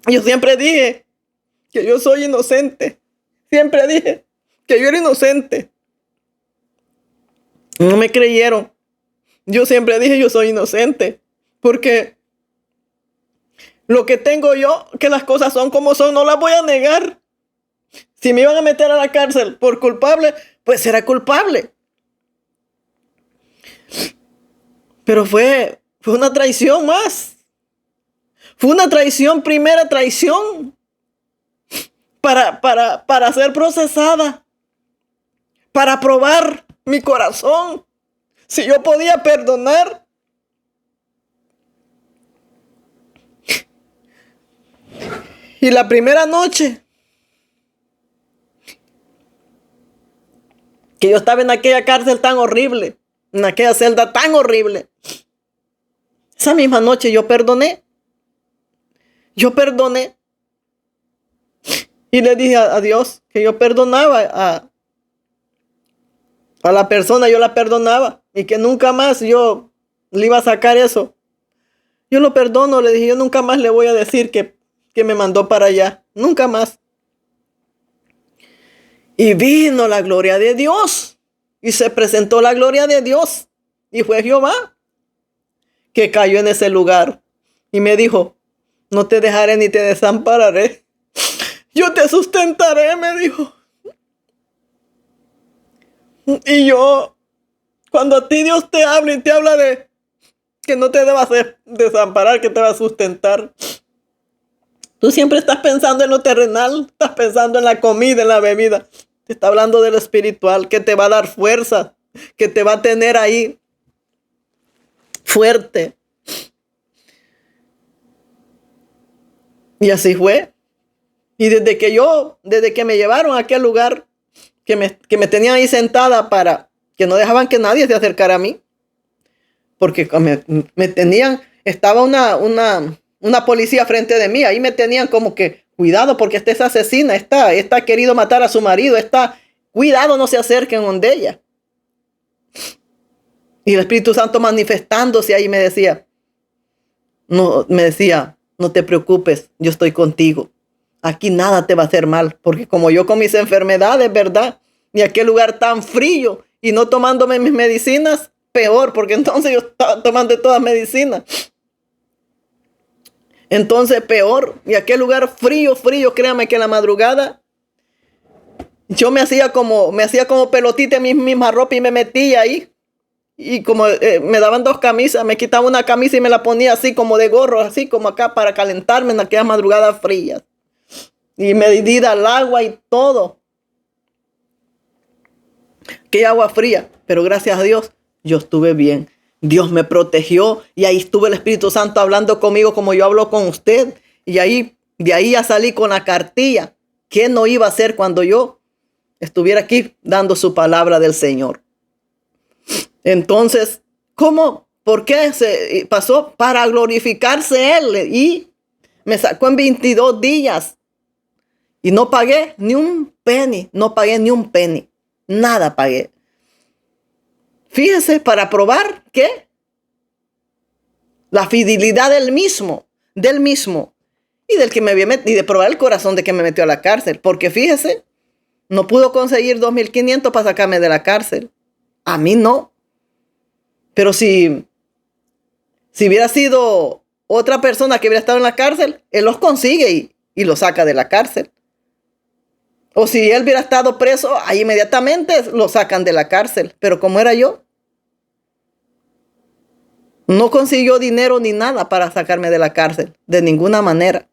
Yo siempre dije que yo soy inocente. Siempre dije que yo era inocente. No me creyeron. Yo siempre dije yo soy inocente. Porque lo que tengo yo, que las cosas son como son, no las voy a negar. Si me iban a meter a la cárcel por culpable, pues era culpable. Pero fue una traición más. Fue una traición, primera traición. Para ser procesada. Para probar mi corazón. Si yo podía perdonar. Y la primera noche que yo estaba en aquella cárcel tan horrible, en aquella celda tan horrible, esa misma noche yo perdoné. Y le dije a Dios que yo perdonaba a la persona, yo la perdonaba y que nunca más yo le iba a sacar eso. Yo lo perdono, le dije, yo nunca más le voy a decir que me mandó para allá. Nunca más. Y vino la gloria de Dios. Y se presentó la gloria de Dios. Y fue Jehová que cayó en ese lugar. Y me dijo, no te dejaré ni te desampararé. Yo te sustentaré, me dijo. Y yo, cuando a ti Dios te habla y te habla de que no te debas desamparar, que te va a sustentar. Tú siempre estás pensando en lo terrenal, estás pensando en la comida, en la bebida. Te está hablando de lo espiritual, que te va a dar fuerza, que te va a tener ahí fuerte. Y así fue. Y desde que me llevaron a aquel lugar, que me tenían ahí sentada para que no dejaban que nadie se acercara a mí. Porque me tenían, estaba una policía frente de mí, ahí me tenían como que, cuidado porque esta es asesina, está querido matar a su marido, cuidado, no se acerquen donde ella. Y el Espíritu Santo manifestándose ahí me decía, no te preocupes, yo estoy contigo. Aquí nada te va a hacer mal, porque como yo con mis enfermedades, ¿verdad? Y aquel lugar tan frío y no tomándome mis medicinas, peor, porque entonces yo estaba tomando todas medicinas. Entonces peor, y aquel lugar frío, créame que en la madrugada yo me hacía como pelotita en mi misma ropa y me metía ahí. Y como me daban 2 camisas, me quitaba una camisa y me la ponía así como de gorro, así como acá para calentarme en aquellas madrugadas frías. Y medida al agua y todo. Qué agua fría, pero gracias a Dios yo estuve bien. Dios me protegió y ahí estuvo el Espíritu Santo hablando conmigo como yo hablo con usted. Y de ahí ya salí con la cartilla. ¿Qué no iba a hacer cuando yo estuviera aquí dando su palabra del Señor? Entonces, ¿cómo? ¿Por qué se pasó? Para glorificarse Él. Y me sacó en 22 días. Y no pagué ni un penny. No pagué ni un penny. Nada pagué. Fíjese, para probar ¿qué? La fidelidad del mismo. Del mismo. Y del que me había metido. Y de probar el corazón de que me metió a la cárcel. Porque fíjese, no pudo conseguir 2.500 para sacarme de la cárcel. A mí no. Pero si hubiera sido otra persona que hubiera estado en la cárcel, él los consigue y los saca de la cárcel. O si él hubiera estado preso, ahí inmediatamente lo sacan de la cárcel. Pero como era yo, no consiguió dinero ni nada para sacarme de la cárcel, de ninguna manera.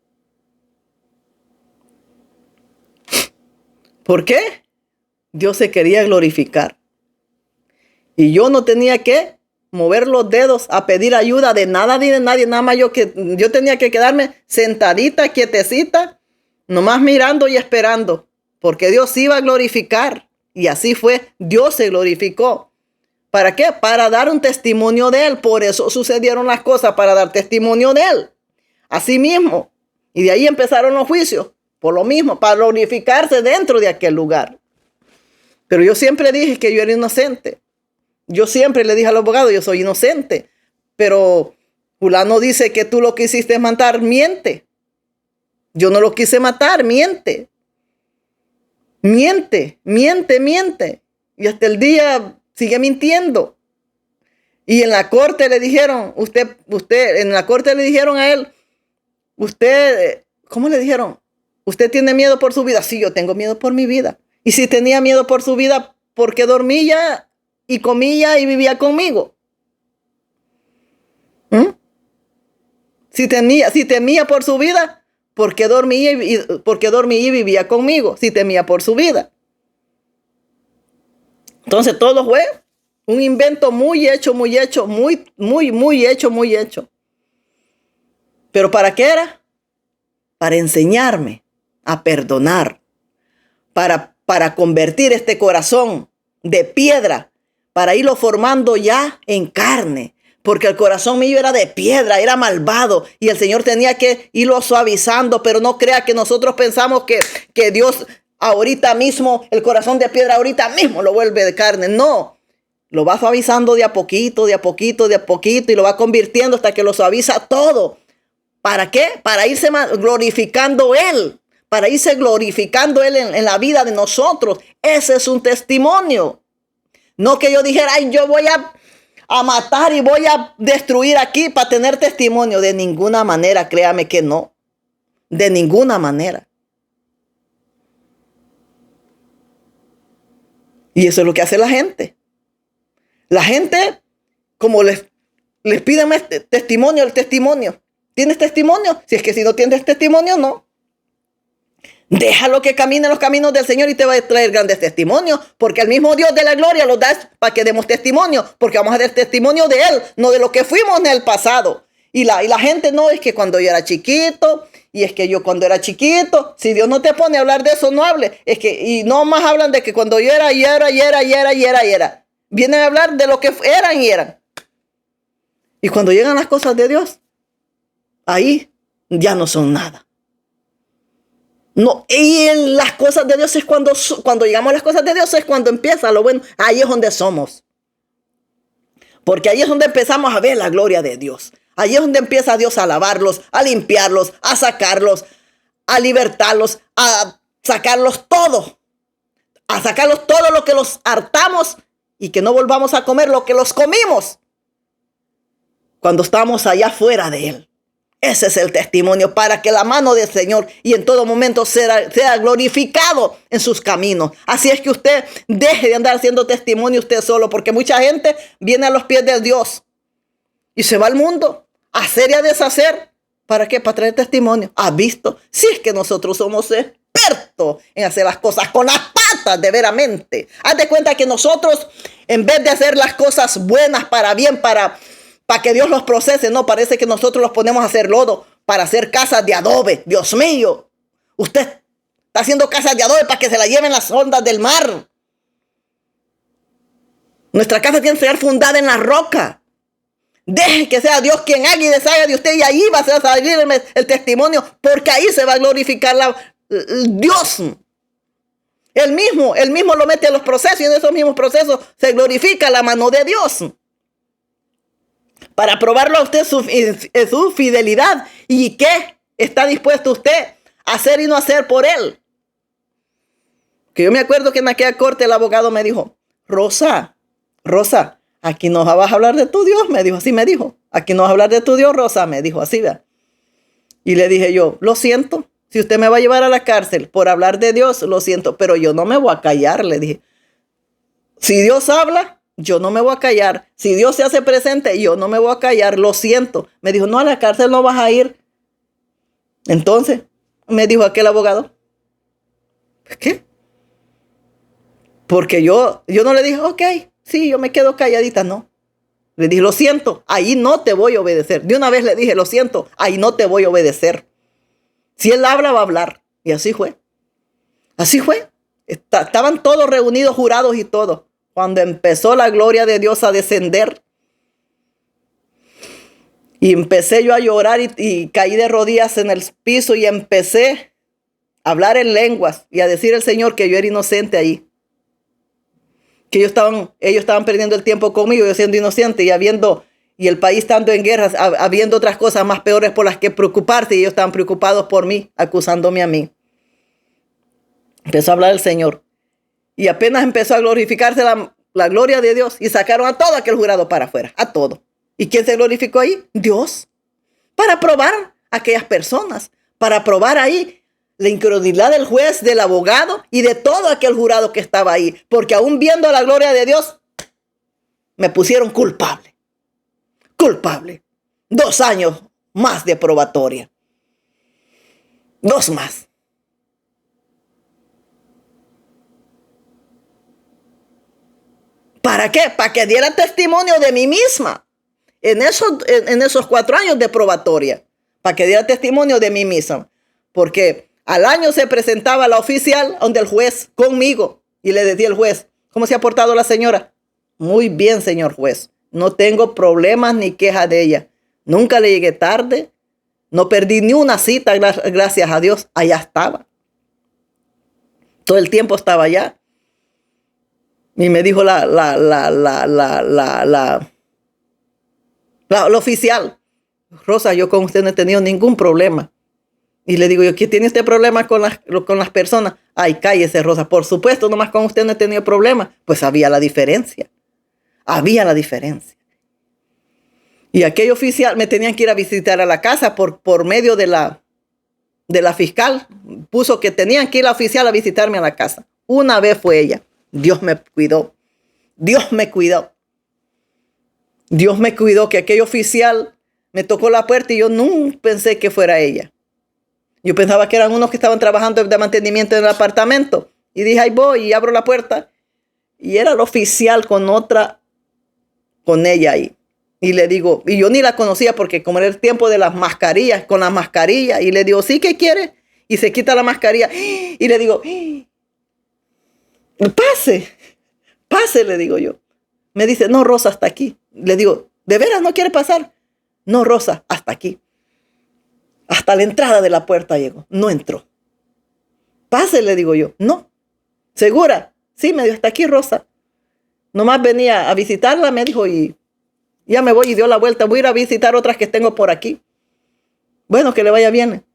¿Por qué? Dios se quería glorificar. Y yo no tenía que mover los dedos a pedir ayuda de nada ni de nadie. Nada más yo tenía que quedarme sentadita, quietecita, nomás mirando y esperando. Porque Dios se iba a glorificar. Y así fue. Dios se glorificó. ¿Para qué? Para dar un testimonio de Él. Por eso sucedieron las cosas, para dar testimonio de Él. Así mismo. Y de ahí empezaron los juicios. Por lo mismo, para glorificarse dentro de aquel lugar. Pero yo siempre dije que yo era inocente. Yo siempre le dije al abogado, yo soy inocente. Pero fulano dice que tú lo quisiste matar, miente. Yo no lo quise matar, miente. Miente. Y hasta el día sigue mintiendo. Y en la corte le dijeron, en la corte le dijeron a él, ¿cómo le dijeron? ¿Usted tiene miedo por su vida? Sí, yo tengo miedo por mi vida. Y si tenía miedo por su vida, ¿por qué dormía y comía y vivía conmigo? Si temía por su vida, ¿por qué dormía y vivía conmigo? Si temía por su vida. Entonces todo fue un invento muy hecho. ¿Pero para qué era? Para enseñarme a perdonar, para convertir este corazón de piedra, para irlo formando ya en carne, porque el corazón mío era de piedra, era malvado, y el Señor tenía que irlo suavizando. Pero no crea que nosotros pensamos que Dios ahorita mismo, el corazón de piedra ahorita mismo lo vuelve de carne. No, lo va suavizando de a poquito, y lo va convirtiendo hasta que lo suaviza todo. ¿Para qué? Para irse glorificando Él. Para irse glorificando Él en la vida de nosotros. Ese es un testimonio. No que yo dijera, ay, yo voy a matar y voy a destruir aquí para tener testimonio. De ninguna manera, créame que no. De ninguna manera. Y eso es lo que hace la gente. La gente, como les piden testimonio, el testimonio. ¿Tienes testimonio? Si es que si no tienes testimonio, no. Déjalo que camine en los caminos del Señor y te va a traer grandes testimonios, porque el mismo Dios de la gloria los da para que demos testimonio, porque vamos a dar testimonio de Él, no de lo que fuimos en el pasado. Y la gente no, es que cuando yo era chiquito, y es que yo cuando era chiquito, si Dios no te pone a hablar de eso, no hable. Es que, y no más hablan de que cuando yo era. Vienen a hablar de lo que eran. Y cuando llegan las cosas de Dios, ahí ya no son nada. No, y en las cosas de Dios es cuando llegamos a las cosas de Dios es cuando empieza lo bueno. Ahí es donde somos. Porque ahí es donde empezamos a ver la gloria de Dios. Ahí es donde empieza Dios a lavarlos, a limpiarlos, a sacarlos, a libertarlos, a sacarlos todo. A sacarlos todo lo que los hartamos y que no volvamos a comer lo que los comimos cuando estamos allá fuera de Él. Ese es el testimonio, para que la mano del Señor y en todo momento sea glorificado en sus caminos. Así es que usted deje de andar haciendo testimonio usted solo, porque mucha gente viene a los pies de Dios y se va al mundo a hacer y a deshacer. ¿Para qué? Para traer testimonio. ¿Has visto? Si es que nosotros somos expertos en hacer las cosas con las patas, de veramente. Haz de cuenta que nosotros, en vez de hacer las cosas buenas para bien, para que Dios los procese, no, parece que nosotros los ponemos a hacer lodo para hacer casas de adobe. Dios mío, usted está haciendo casas de adobe para que se la lleven las ondas del mar. Nuestra casa tiene que ser fundada en la roca. Deje que sea Dios quien haga y deshaga de usted, y ahí va a salir el testimonio, porque ahí se va a glorificar Dios. Él mismo lo mete a los procesos, y en esos mismos procesos se glorifica la mano de Dios. Para probarlo a usted su fidelidad y qué está dispuesto usted a hacer y no hacer por él. Que yo me acuerdo que en aquella corte el abogado me dijo: Rosa, aquí no vas a hablar de tu Dios, me dijo, así me dijo. Aquí no vas a hablar de tu Dios, Rosa, me dijo así, ¿verdad? Y le dije yo: lo siento, si usted me va a llevar a la cárcel por hablar de Dios, lo siento, pero yo no me voy a callar, le dije. Si Dios habla, yo no me voy a callar. Si Dios se hace presente, yo no me voy a callar, lo siento. Me dijo: no, a la cárcel no vas a ir. Entonces, me dijo aquel abogado: ¿qué? Porque yo no le dije: ok, sí, yo me quedo calladita, no. Le dije: lo siento, ahí no te voy a obedecer. De una vez le dije: lo siento, ahí no te voy a obedecer. Si él habla, va a hablar. Y así fue. Así fue. Estaban todos reunidos, jurados y todo. Cuando empezó la gloria de Dios a descender, y empecé yo a llorar y caí de rodillas en el piso y empecé a hablar en lenguas y a decir al Señor que yo era inocente ahí. Que ellos estaban perdiendo el tiempo conmigo, yo siendo inocente, y el país estando en guerra, habiendo otras cosas más peores por las que preocuparse, y ellos estaban preocupados por mí, acusándome a mí. Empezó a hablar el Señor, y apenas empezó a glorificarse la gloria de Dios, y sacaron a todo aquel jurado para afuera, a todo. ¿Y quién se glorificó ahí? Dios. Para probar a aquellas personas, para probar ahí la incredulidad del juez, del abogado y de todo aquel jurado que estaba ahí. Porque aún viendo la gloria de Dios, me pusieron culpable. Culpable. 2 años más de probatoria. 2 más. ¿Para qué? Para que diera testimonio de mí misma. En esos 4 años de probatoria. Para que diera testimonio de mí misma. Porque al año se presentaba la oficial donde el juez conmigo. Y le decía al juez: ¿cómo se ha portado la señora? Muy bien, señor juez. No tengo problemas ni quejas de ella. Nunca le llegué tarde. No perdí ni una cita, gracias a Dios. Allá estaba. Todo el tiempo estaba allá. Y me dijo la oficial: Rosa, yo con usted no he tenido ningún problema. Y le digo yo: ¿qué tiene usted problemas con las personas? Ay, cállese, Rosa. Por supuesto, nomás con usted no he tenido problemas. Pues había la diferencia. Había la diferencia. Y aquel oficial me tenían que ir a visitar a la casa por medio de la fiscal. Puso que tenían que ir la oficial a visitarme a la casa. Una vez fue ella. Dios me cuidó. Dios me cuidó. Dios me cuidó, que aquel oficial me tocó la puerta y yo nunca pensé que fuera ella. Yo pensaba que eran unos que estaban trabajando de mantenimiento en el apartamento. Y dije: ahí voy, y abro la puerta. Y era el oficial con ella ahí. Y le digo, y yo ni la conocía porque como era el tiempo de las mascarillas, con las mascarillas. Y le digo: ¿sí, qué quiere? Y se quita la mascarilla. Y le digo: pase, le digo yo. Me dice: no, Rosa, hasta aquí. Le digo: ¿de veras no quiere pasar? No, Rosa, hasta aquí. Hasta la entrada de la puerta llegó. No entró. Pase, le digo yo. No. ¿Segura? Sí, me dijo: hasta aquí, Rosa. Nomás venía a visitarla, me dijo, y ya me voy, y dio la vuelta. Voy a ir a visitar otras que tengo por aquí. Bueno, que le vaya bien.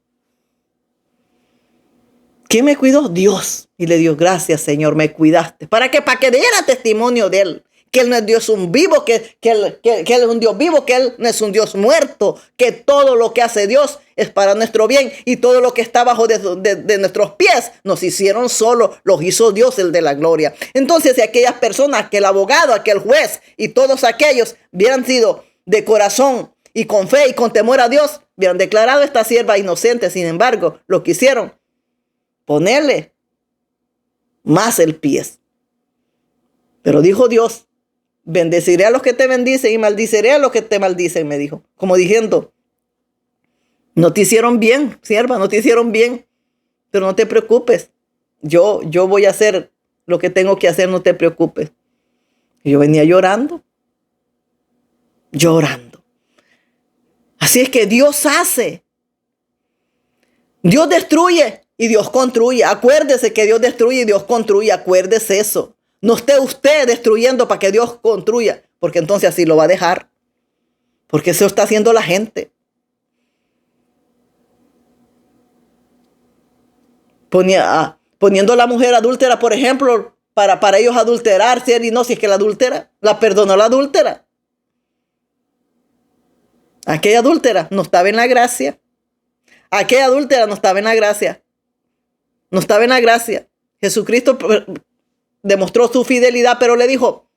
¿Quién me cuidó? Dios. Y le dio: gracias, Señor, me cuidaste. ¿Para qué? Para que diera testimonio de Él. Que Él no es Dios un vivo, que Él es un Dios vivo, que Él no es un Dios muerto, que todo lo que hace Dios es para nuestro bien, y todo lo que está bajo de nuestros pies nos hicieron solo, los hizo Dios, el de la gloria. Entonces, si aquellas personas, aquel abogado, aquel juez y todos aquellos hubieran sido de corazón y con fe y con temor a Dios, hubieran declarado a esta sierva inocente. Sin embargo, lo que hicieron, ponerle más el pie. Pero dijo Dios: bendeciré a los que te bendicen y maldiciré a los que te maldicen, me dijo. Como diciendo: no te hicieron bien, sierva, no te hicieron bien, pero no te preocupes. Yo voy a hacer lo que tengo que hacer, no te preocupes. Y yo venía llorando. Llorando. Así es que Dios hace. Dios destruye y Dios construye. Acuérdese que Dios destruye y Dios construye. Acuérdese eso. No esté usted destruyendo para que Dios construya, porque entonces así lo va a dejar. Porque eso está haciendo la gente. Poniendo a la mujer adúltera, por ejemplo, para ellos adulterar, y no, si es que la adúltera, la perdonó la adúltera. Aquella adúltera no estaba en la gracia. Aquella adúltera no estaba en la gracia. No estaba en la gracia. Jesucristo demostró su fidelidad, pero le dijo,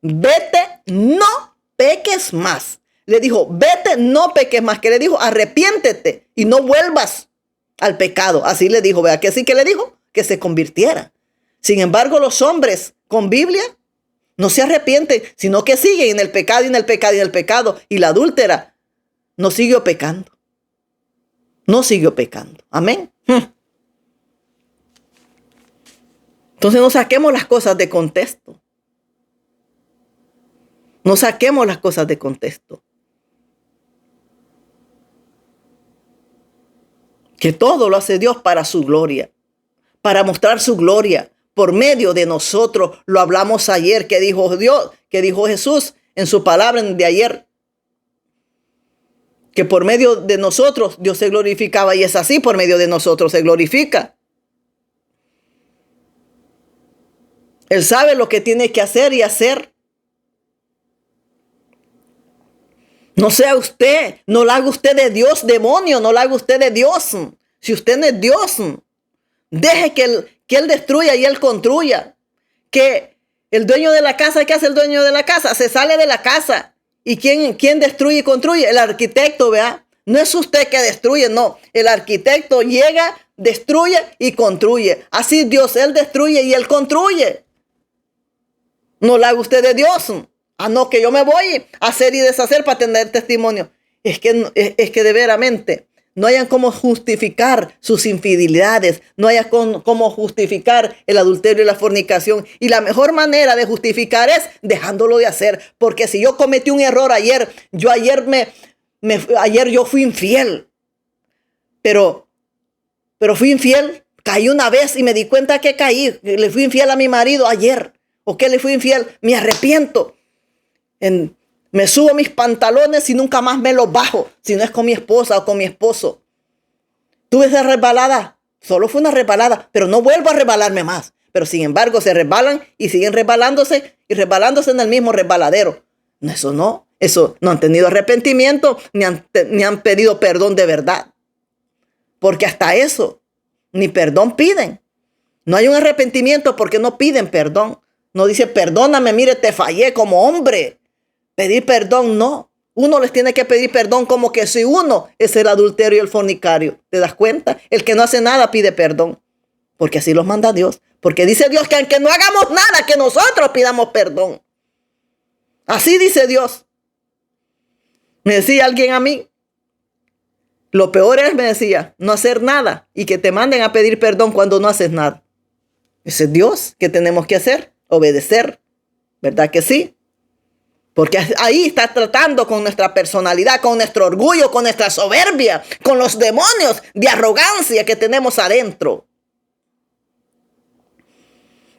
vete, no peques más. Le dijo, vete, no peques más. ¿Qué le dijo? Arrepiéntete y no vuelvas al pecado. Así le dijo, ¿verdad? Que sí que le dijo que se convirtiera. Sin embargo, los hombres con Biblia no se arrepienten, sino que siguen en el pecado y en el pecado y en el pecado. Y la adúltera no siguió pecando. No siguió pecando. Amén. Entonces no saquemos las cosas de contexto. No saquemos las cosas de contexto. Que todo lo hace Dios para su gloria, para mostrar su gloria por medio de nosotros. Lo hablamos ayer, que dijo Dios, que dijo Jesús en su palabra de ayer, que por medio de nosotros Dios se glorificaba, y es así, por medio de nosotros se glorifica. Él sabe lo que tiene que hacer y hacer. No sea usted, no la haga usted de Dios, demonio, no la haga usted de Dios. Si usted no es Dios, deje que Él destruya y Él construya. Que el dueño de la casa, ¿qué hace el dueño de la casa? Se sale de la casa. ¿Y quién destruye y construye? El arquitecto, ¿verdad? No es usted que destruye, no. El arquitecto llega, destruye y construye. Así Dios, Él destruye y Él construye. No la haga usted de Dios. No, que yo me voy a hacer y deshacer para tener testimonio. Es que de veramente no hayan cómo justificar sus infidelidades. No haya cómo justificar el adulterio y la fornicación. Y la mejor manera de justificar es dejándolo de hacer. Porque si yo cometí un error ayer, ayer yo fui infiel. Pero fui infiel. Caí una vez y me di cuenta que caí. Le fui infiel a mi marido ayer. ¿O qué le fui infiel? Me arrepiento. Me subo mis pantalones y nunca más me los bajo, si no es con mi esposa o con mi esposo. Tuve esa resbalada, solo fue una resbalada, pero no vuelvo a resbalarme más. Pero sin embargo se resbalan y siguen resbalándose y resbalándose en el mismo resbaladero. Eso no han tenido arrepentimiento ni han pedido perdón de verdad. Porque hasta eso, ni perdón piden. No hay un arrepentimiento porque no piden perdón. No dice, perdóname, mire, te fallé como hombre. Pedir perdón, no. Uno les tiene que pedir perdón como que si uno es el adulterio y el fornicario. ¿Te das cuenta? El que no hace nada pide perdón. Porque así los manda Dios. Porque dice Dios que aunque no hagamos nada, que nosotros pidamos perdón. Así dice Dios. Me decía alguien a mí, lo peor es, me decía, no hacer nada y que te manden a pedir perdón cuando no haces nada. Ese es Dios. ¿Qué tenemos que hacer? Obedecer. ¿Verdad que sí? Porque ahí está tratando con nuestra personalidad, con nuestro orgullo, con nuestra soberbia, con los demonios de arrogancia que tenemos adentro.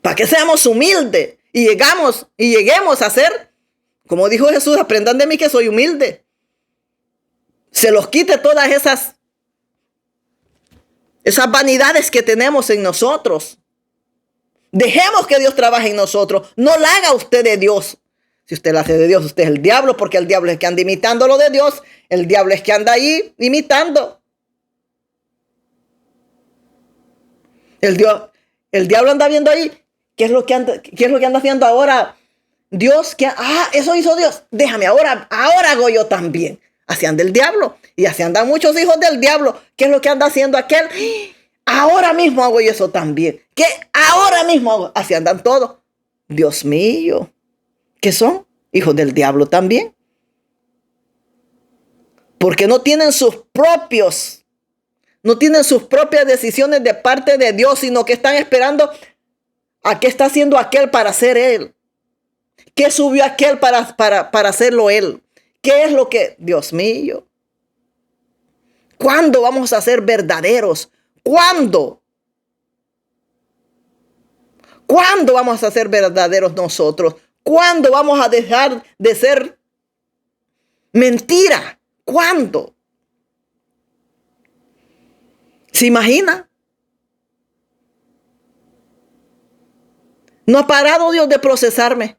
Para que seamos humildes y lleguemos a ser, como dijo Jesús, aprendan de mí que soy humilde. Se los quite todas esas vanidades que tenemos en nosotros. Dejemos que Dios trabaje en nosotros. No la haga usted de Dios. Si usted la hace de Dios, usted es el diablo, porque el diablo es que anda imitando lo de Dios. El diablo es que anda ahí imitando. El diablo anda viendo ahí. ¿Qué es lo que anda haciendo ahora? Dios, eso hizo Dios. Déjame, ahora hago yo también. Así anda el diablo. Y así andan muchos hijos del diablo. ¿Qué es lo que anda haciendo aquel? Ahora mismo hago yo eso también. ¿Qué? Ahora mismo hago. Así andan todos. Dios mío. ¿Qué son? Hijos del diablo también. Porque no tienen sus propias decisiones de parte de Dios, sino que están esperando a qué está haciendo aquel para ser él. ¿Qué subió aquel para hacerlo él? ¿Qué es lo que, Dios mío? ¿Cuándo vamos a ser verdaderos? ¿Cuándo? ¿Cuándo vamos a ser verdaderos nosotros? ¿Cuándo vamos a dejar de ser mentira? ¿Cuándo? ¿Se imagina? No ha parado Dios de procesarme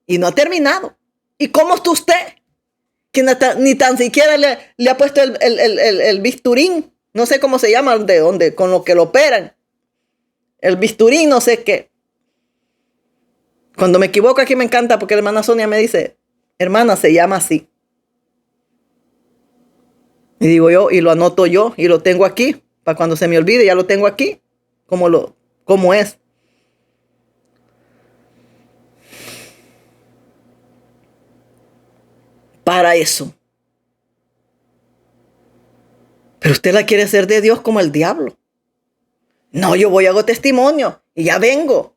y no ha terminado. ¿Y cómo está usted? Que ni tan siquiera le ha puesto el bisturín. No sé cómo se llama, de dónde, con lo que lo operan. El bisturín, no sé qué. Cuando me equivoco aquí me encanta porque la hermana Sonia me dice, hermana, se llama así. Y digo yo, y lo anoto yo, y lo tengo aquí. Para cuando se me olvide, ya lo tengo aquí. Como es. Para eso. Pero usted la quiere hacer de Dios como el diablo. No, yo voy a hago testimonio y ya vengo.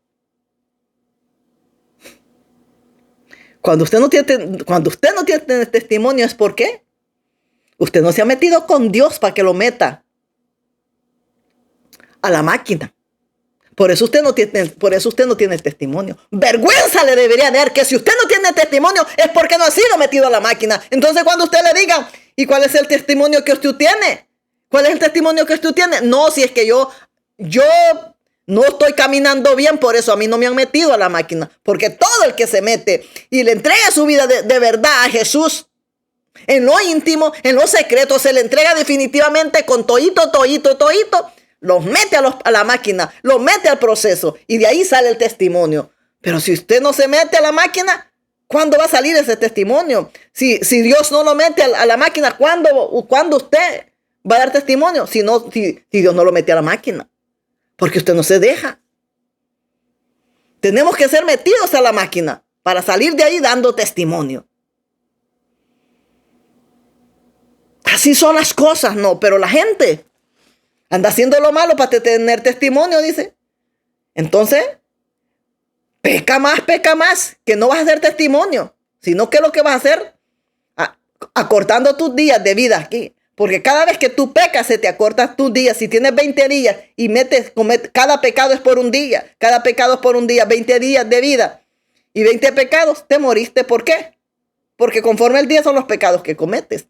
Cuando usted no tiene testimonio, ¿es por qué? Usted no se ha metido con Dios para que lo meta a la máquina. Por eso usted no tiene testimonio. Vergüenza le debería dar que si usted no tiene testimonio es porque no ha sido metido a la máquina. Entonces cuando usted le diga, ¿y cuál es el testimonio que usted tiene? ¿Cuál es el testimonio que usted tiene? No, si es que yo no estoy caminando bien, por eso a mí no me han metido a la máquina. Porque todo el que se mete y le entrega su vida de verdad a Jesús, en lo íntimo, en lo secreto, se le entrega definitivamente con toito, los mete a la máquina, los mete al proceso y de ahí sale el testimonio. Pero si usted no se mete a la máquina, ¿cuándo va a salir ese testimonio? Si Dios no lo mete a la máquina, ¿cuándo usted va a dar testimonio? Si Dios no lo mete a la máquina. Porque usted no se deja. Tenemos que ser metidos a la máquina para salir de ahí dando testimonio. Así son las cosas, no, pero la gente anda haciendo lo malo para tener testimonio, dice. Entonces, peca más, que no vas a hacer testimonio, sino que lo que vas a hacer, acortando tus días de vida aquí. Porque cada vez que tú pecas, se te acortan tus días. Si tienes 20 días y cada pecado es por un día, 20 días de vida y 20 pecados, te moriste. ¿Por qué? Porque conforme el día son los pecados que cometes.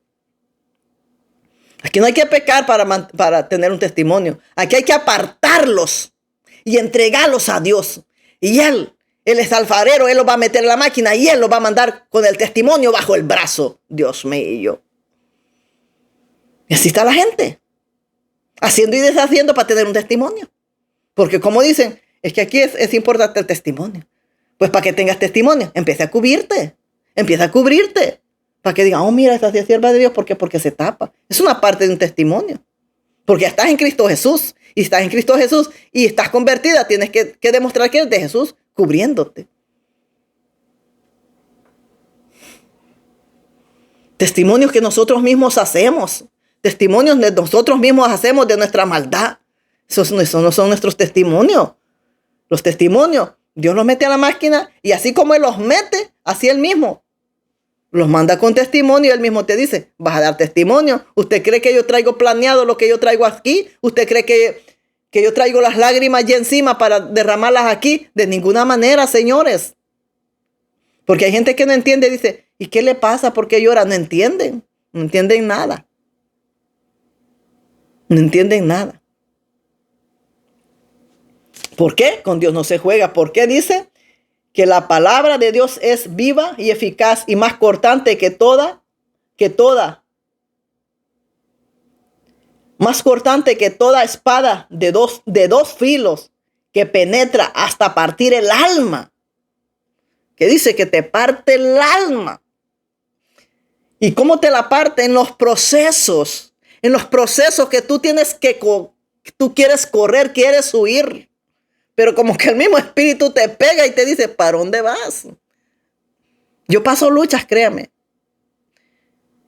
Aquí no hay que pecar para tener un testimonio. Aquí hay que apartarlos y entregarlos a Dios. Y Él es alfarero, Él los va a meter en la máquina y Él los va a mandar con el testimonio bajo el brazo. Dios mío. Y así está la gente, haciendo y deshaciendo para tener un testimonio. Porque como dicen, es que aquí es importante el testimonio. Pues para que tengas testimonio, empieza a cubrirte. Para que digan, oh, mira, esta es sierva de Dios. ¿Por qué? Porque se tapa. Es una parte de un testimonio. Porque estás en Cristo Jesús. Y estás en Cristo Jesús y estás convertida. Tienes que demostrar que eres de Jesús cubriéndote. Testimonios que nosotros mismos hacemos. Testimonios que nosotros mismos hacemos de nuestra maldad. Esos no son nuestros testimonios. Los testimonios, Dios los mete a la máquina y así como Él los mete, así Él mismo los manda con testimonio y Él mismo te dice, vas a dar testimonio. ¿Usted cree que yo traigo planeado lo que yo traigo aquí? ¿Usted cree que yo traigo las lágrimas ya encima para derramarlas aquí? De ninguna manera, señores. Porque hay gente que no entiende, dice, ¿y qué le pasa? ¿Por qué llora? No entienden nada. No entienden nada. ¿Por qué? Con Dios no se juega. ¿Por qué dice que la palabra de Dios es viva y eficaz y más cortante más cortante que toda espada de dos filos, que penetra hasta partir el alma? Que dice que te parte el alma. ¿Y cómo te la parte? En los procesos que tú tienes tú quieres correr, quieres huir. Pero como que el mismo espíritu te pega y te dice, ¿para dónde vas? Yo paso luchas, créame.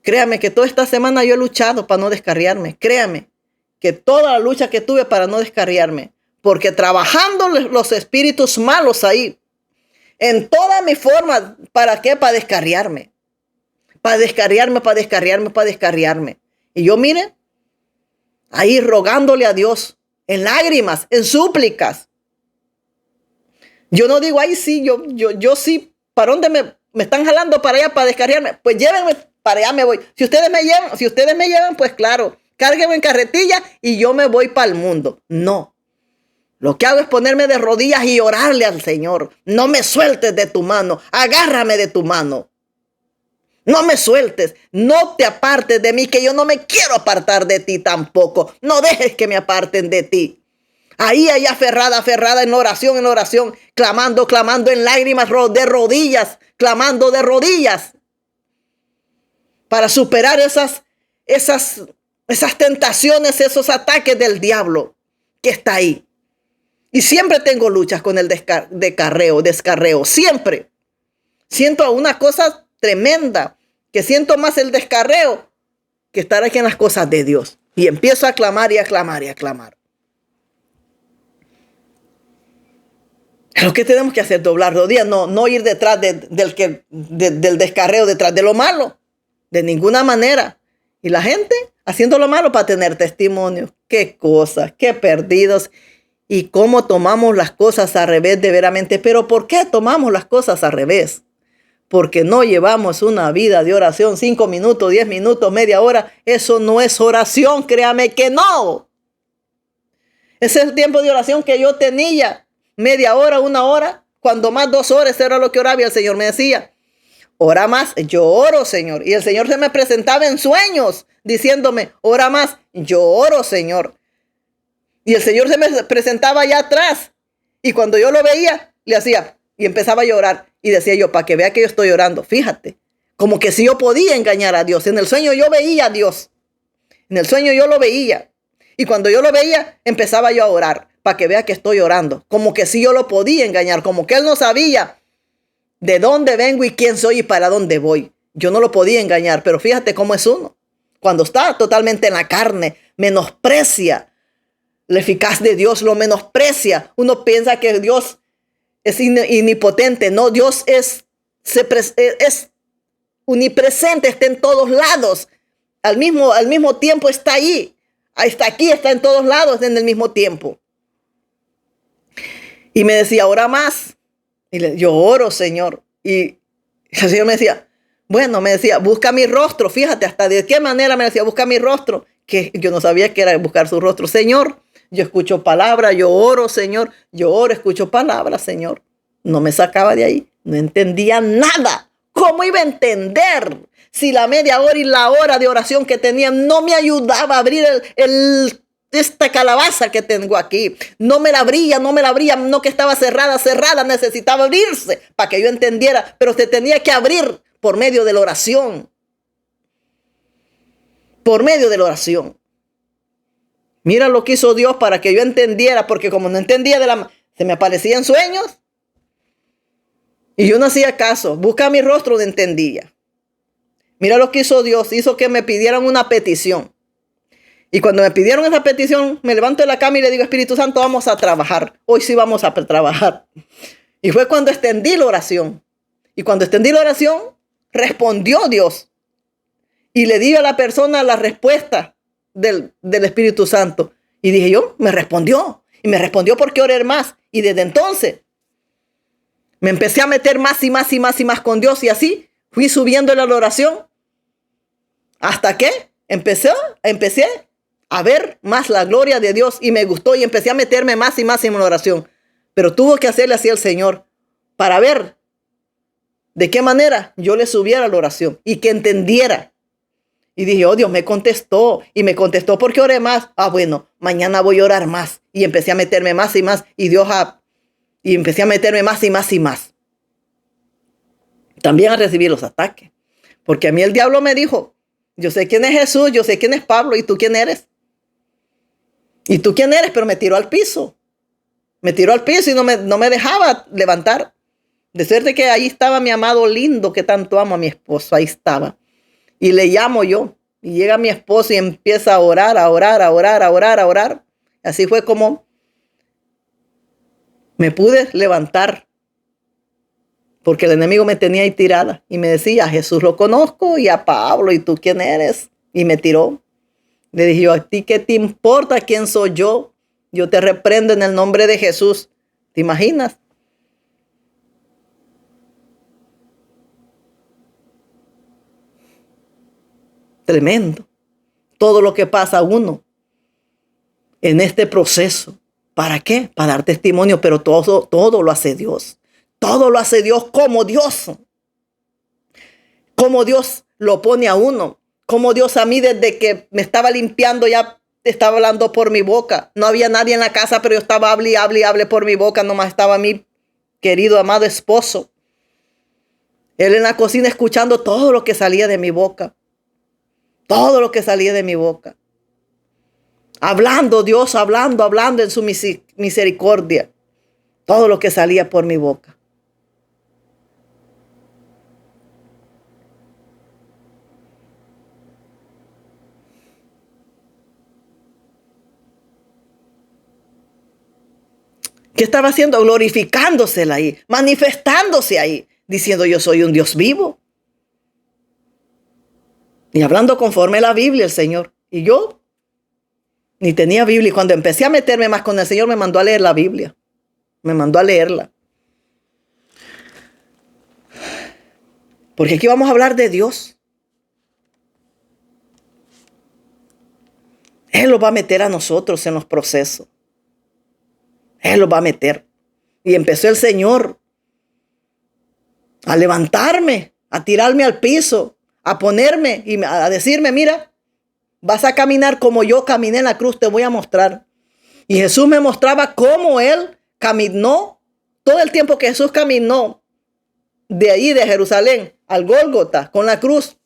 Créame que toda esta semana yo he luchado para no descarriarme. Créame que toda la lucha que tuve para no descarriarme. Porque trabajando los espíritus malos ahí, en todas mis formas. ¿Para qué? Para descarriarme. Para descarriarme, para descarriarme, para descarriarme. Y yo, mire, ahí rogándole a Dios, en lágrimas, en súplicas. Yo no digo, ay, sí, yo sí, ¿para dónde me están jalando para allá para descarriarme? Pues llévenme, para allá me voy. Si ustedes me llevan, pues claro, cárguenme en carretilla y yo me voy para el mundo. No. Lo que hago es ponerme de rodillas y orarle al Señor. No me sueltes de tu mano, agárrame de tu mano. No me sueltes, no te apartes de mí, que yo no me quiero apartar de ti tampoco. No dejes que me aparten de ti. Ahí aferrada en oración, clamando en lágrimas, de rodillas, clamando de rodillas. Para superar esas tentaciones, esos ataques del diablo que está ahí. Y siempre tengo luchas con el descarreo, siempre. Siento una cosa tremenda, que siento más el descarreo que estar aquí en las cosas de Dios. Y empiezo a clamar y a clamar y a clamar. Lo que tenemos que hacer, doblar rodillas, no ir detrás del descarreo, detrás de lo malo, de ninguna manera. Y la gente haciendo lo malo para tener testimonio. Qué cosas, qué perdidos. Y cómo tomamos las cosas al revés de veramente. Pero ¿por qué tomamos las cosas al revés? Porque no llevamos una vida de oración, 5 minutos, 10 minutos, media hora. Eso no es oración, créame que no. Ese es el tiempo de oración que yo tenía. Media hora, 1 hora, cuando más 2 horas era lo que oraba y el Señor me decía, ora más, yo oro, Señor. Y el Señor se me presentaba en sueños diciéndome, ora más, yo oro, Señor. Y el Señor se me presentaba allá atrás. Y cuando yo lo veía, le hacía y empezaba a llorar. Y decía yo, para que vea que yo estoy orando, fíjate, como que si yo podía engañar a Dios. En el sueño yo veía a Dios. En el sueño yo lo veía. Y cuando yo lo veía, empezaba yo a orar. Para que vea que estoy orando. Como que si yo lo podía engañar. Como que él no sabía de dónde vengo y quién soy y para dónde voy. Yo no lo podía engañar. Pero fíjate cómo es uno. Cuando está totalmente en la carne, menosprecia la eficaz de Dios, lo menosprecia. Uno piensa que Dios es omnipotente. No, Dios es omnipresente, está en todos lados. Al mismo tiempo está ahí. Está aquí, está en todos lados en el mismo tiempo. Y me decía, ora más. Y yo oro, Señor. Y el Señor me decía, busca mi rostro. Fíjate, hasta de qué manera me decía, busca mi rostro. Que yo no sabía que era buscar su rostro. Señor, yo escucho palabra, yo oro, Señor. Yo oro, escucho palabra, Señor. No me sacaba de ahí. No entendía nada. ¿Cómo iba a entender? Si la media hora y la hora de oración que tenía no me ayudaba a abrir esta calabaza que tengo aquí. No me la abría, no que estaba cerrada, necesitaba abrirse para que yo entendiera, pero se tenía que abrir por medio de la oración. Por medio de la oración. Mira lo que hizo Dios para que yo entendiera, porque como no entendía se me aparecían sueños y yo no hacía caso. Busca mi rostro, no entendía. Mira lo que hizo Dios, hizo que me pidieran una petición. Y cuando me pidieron esa petición, me levanto de la cama y le digo, Espíritu Santo, vamos a trabajar. Hoy sí vamos a trabajar. Y fue cuando extendí la oración. Y cuando extendí la oración, respondió Dios. Y le di a la persona la respuesta del Espíritu Santo. Y dije yo, me respondió. Y me respondió porque oré más. Y desde entonces me empecé a meter más y más con Dios. Y así fui subiendo la oración. Hasta que empecé a ver más la gloria de Dios y me gustó y empecé a meterme más y más en la oración. Pero tuvo que hacerle así al Señor para ver de qué manera yo le subiera la oración y que entendiera. Y dije, oh, Dios me contestó y me contestó porque oré más. Bueno, mañana voy a orar más. Y empecé a meterme más y más y empecé a meterme más y más. También a recibir los ataques. Porque a mí el diablo me dijo, yo sé quién es Jesús, yo sé quién es Pablo y tú quién eres. ¿Y tú quién eres? Pero me tiró al piso. Me tiró al piso y no me dejaba levantar. De suerte que ahí estaba mi amado lindo que tanto amo a mi esposo. Ahí estaba. Y le llamo yo. Y llega mi esposo y empieza a orar. Así fue como me pude levantar Porque el enemigo me tenía ahí tirada y me decía, a Jesús lo conozco y a Pablo, ¿y tú quién eres? Y me tiró. Le dije yo, ¿a ti qué te importa quién soy yo? Yo te reprendo en el nombre de Jesús. ¿Te imaginas? Tremendo. Todo lo que pasa a uno en este proceso. ¿Para qué? Para dar testimonio, pero todo lo hace Dios. Todo lo hace Dios como Dios. Como Dios lo pone a uno. Como Dios a mí desde que me estaba limpiando ya estaba hablando por mi boca. No había nadie en la casa, pero yo estaba hable por mi boca. Nomás estaba mi querido, amado esposo. Él en la cocina escuchando todo lo que salía de mi boca. Todo lo que salía de mi boca. Hablando, Dios hablando en su misericordia. Todo lo que salía por mi boca. ¿Qué estaba haciendo? Glorificándosela ahí, manifestándose ahí, diciendo yo soy un Dios vivo. Y hablando conforme a la Biblia el Señor. Y yo ni tenía Biblia. Y cuando empecé a meterme más con el Señor, me mandó a leer la Biblia. Me mandó a leerla. Porque aquí vamos a hablar de Dios. Él lo va a meter a nosotros en los procesos. Él lo va a meter. Y empezó el Señor a levantarme, a tirarme al piso, a ponerme y a decirme, mira, vas a caminar como yo caminé en la cruz, te voy a mostrar. Y Jesús me mostraba cómo Él caminó, todo el tiempo que Jesús caminó de ahí, de Jerusalén, al Gólgota, con la cruz.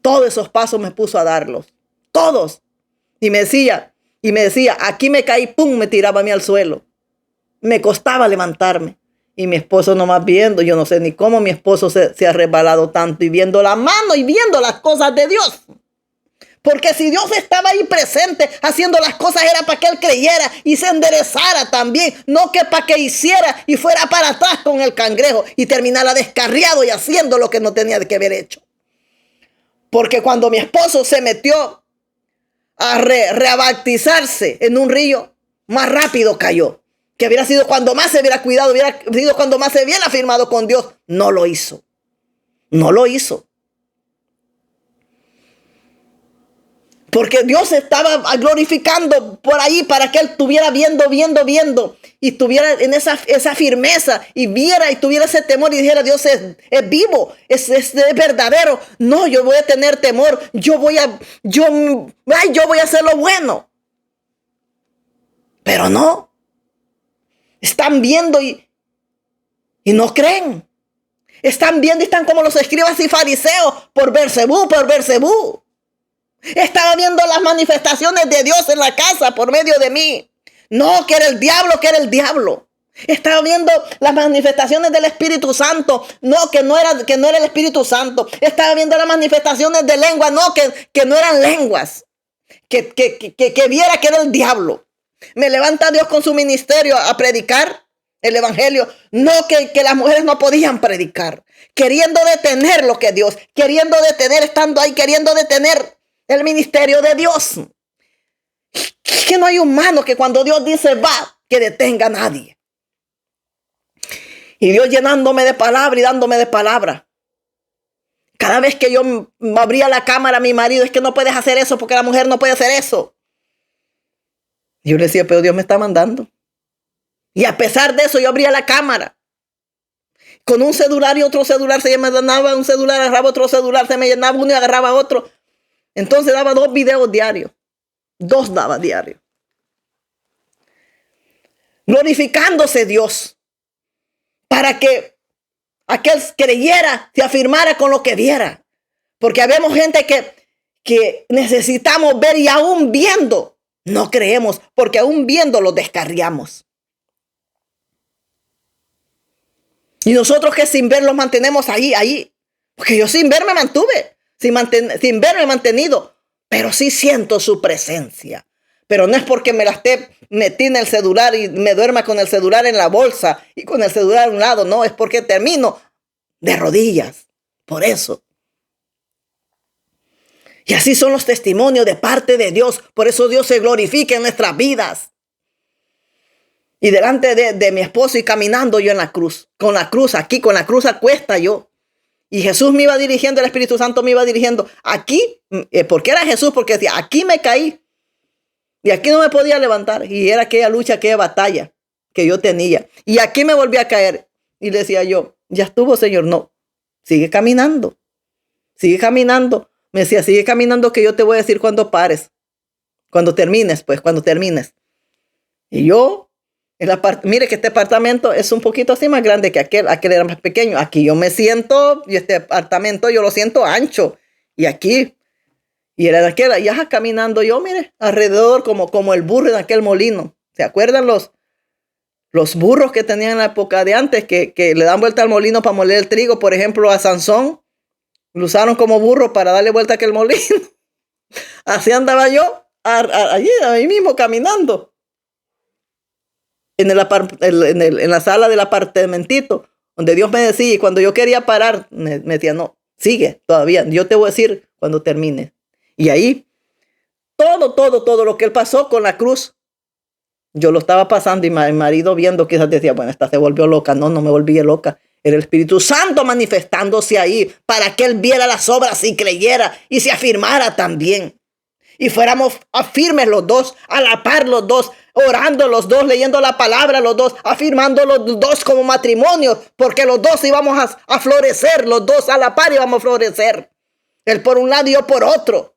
Todos esos pasos me puso a darlos, todos. Y me decía, aquí me caí, pum, me tiraba a mí al suelo. Me costaba levantarme. Y mi esposo nomás viendo, yo no sé ni cómo mi esposo se ha resbalado tanto y viendo la mano y viendo las cosas de Dios. Porque si Dios estaba ahí presente haciendo las cosas era para que él creyera y se enderezara también. No que para que hiciera y fuera para atrás con el cangrejo y terminara descarriado y haciendo lo que no tenía que haber hecho. Porque cuando mi esposo se metió a rebautizarse en un río, más rápido cayó. Que hubiera sido cuando más se hubiera cuidado, hubiera sido cuando más se hubiera afirmado con Dios. No lo hizo. No lo hizo. Porque Dios estaba glorificando por ahí para que él estuviera viendo y estuviera en esa firmeza y viera y tuviera ese temor y dijera, Dios es vivo, es verdadero. No, yo voy a tener temor, yo voy a hacer lo bueno. Pero no. Están viendo y no creen. Están viendo y están como los escribas y fariseos por Beelzebú. Estaba viendo las manifestaciones de Dios en la casa por medio de mí. No, que era el diablo. Estaba viendo las manifestaciones del Espíritu Santo. No, que no era el Espíritu Santo. Estaba viendo las manifestaciones de lengua. No, que no eran lenguas. Que viera que era el diablo. Me levanta Dios con su ministerio a predicar el evangelio. No, que las mujeres no podían predicar. Queriendo detener lo que Dios, estando ahí, queriendo detener el ministerio de Dios. Que no hay humano que cuando Dios dice va, que detenga a nadie. Y Dios llenándome de palabra y dándome de palabra. Cada vez que yo me abría la cámara a mi marido, es que no puedes hacer eso porque la mujer no puede hacer eso. Y yo le decía, pero Dios me está mandando. Y a pesar de eso, yo abría la cámara. Con un celular y otro celular, se me llenaba un celular, agarraba otro celular, se me llenaba uno y agarraba otro. Entonces daba 2 videos diarios. 2 daba diarios. Glorificándose Dios. Para que aquel creyera, se afirmara con lo que viera. Porque habemos gente que necesitamos ver y aún viendo, no creemos. Porque aún viendo los descarriamos. Y nosotros que sin ver los mantenemos ahí. Porque yo sin ver me mantuve. Sin ver me he mantenido. Pero sí siento su presencia. Pero no es porque me la esté metí en el celular y me duerma con el celular en la bolsa y con el celular a un lado. No, es porque termino de rodillas. Por eso. Y así son los testimonios de parte de Dios. Por eso Dios se glorifica en nuestras vidas. Y delante de mi esposo y caminando yo en la cruz. Con la cruz aquí, con la cruz a cuesta yo. Y Jesús me iba dirigiendo, el Espíritu Santo me iba dirigiendo. Aquí, ¿por qué era Jesús? Porque decía, aquí me caí. Y aquí no me podía levantar. Y era aquella lucha, aquella batalla que yo tenía. Y aquí me volví a caer. Y le decía yo, ya estuvo, Señor. No, sigue caminando. Sigue caminando. Me decía, sigue caminando que yo te voy a decir cuando pares. Cuando termines, pues, cuando termines. Y yo, mire que este apartamento es un poquito así más grande que aquel. Aquel era más pequeño. Aquí yo me siento, y este apartamento yo lo siento ancho. Y aquí, y era en aquel, allá caminando yo, mire, alrededor como el burro en aquel molino. ¿Se acuerdan los burros que tenían en la época de antes que le dan vuelta al molino para moler el trigo? Por ejemplo, a Sansón lo usaron como burro para darle vuelta a aquel molino. Así andaba yo, allí, ahí mismo caminando. En la sala del apartamentito, donde Dios me decía, y cuando yo quería parar, me decía, no, sigue todavía, yo te voy a decir cuando termine. Y ahí, todo lo que él pasó con la cruz, yo lo estaba pasando y mi marido viendo, quizás decía, bueno, esta se volvió loca. No, no me volví loca. Era el Espíritu Santo manifestándose ahí para que él viera las obras y creyera y se afirmara también. Y fuéramos firmes los dos, a la par los dos, orando los dos, leyendo la palabra los dos, afirmando los dos como matrimonio, porque los dos íbamos a florecer, los dos a la par íbamos a florecer. Él por un lado y yo por otro.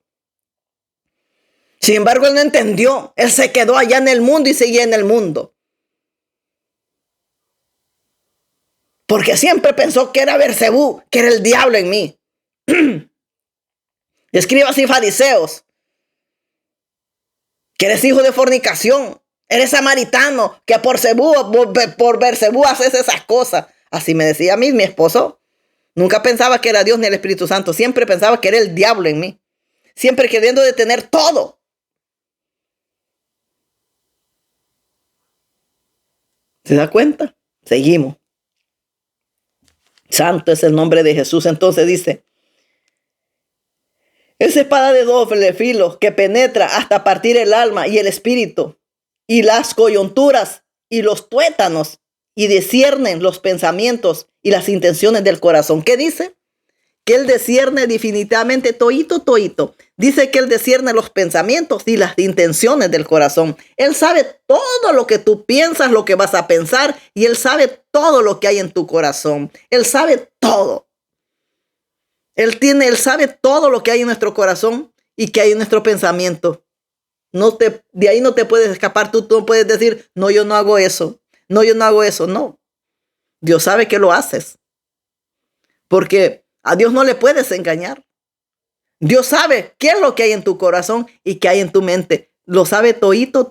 Sin embargo, él no entendió. Él se quedó allá en el mundo y seguía en el mundo. Porque siempre pensó que era Bersebú, que era el diablo en mí. Escribas y fariseos, que eres hijo de fornicación, eres samaritano, que por Bersebú haces esas cosas. Así me decía a mí, mi esposo. Nunca pensaba que era Dios ni el Espíritu Santo. Siempre pensaba que era el diablo en mí. Siempre queriendo detener todo. ¿Se da cuenta? Seguimos. Santo es el nombre de Jesús. Entonces dice, esa espada de doble filo que penetra hasta partir el alma y el espíritu y las coyunturas y los tuétanos y disciernen los pensamientos y las intenciones del corazón. ¿Qué dice? Que él discierne definitivamente toito. Dice que él discierne los pensamientos y las intenciones del corazón. Él sabe todo lo que tú piensas, lo que vas a pensar, y él sabe todo lo que hay en tu corazón. Él sabe todo. Él sabe todo lo que hay en nuestro corazón y que hay en nuestro pensamiento. De ahí no te puedes escapar. Tú no puedes decir, no, yo no hago eso. No, yo no hago eso. No. Dios sabe que lo haces. Porque a Dios no le puedes engañar. Dios sabe qué es lo que hay en tu corazón y qué hay en tu mente. Lo sabe toito.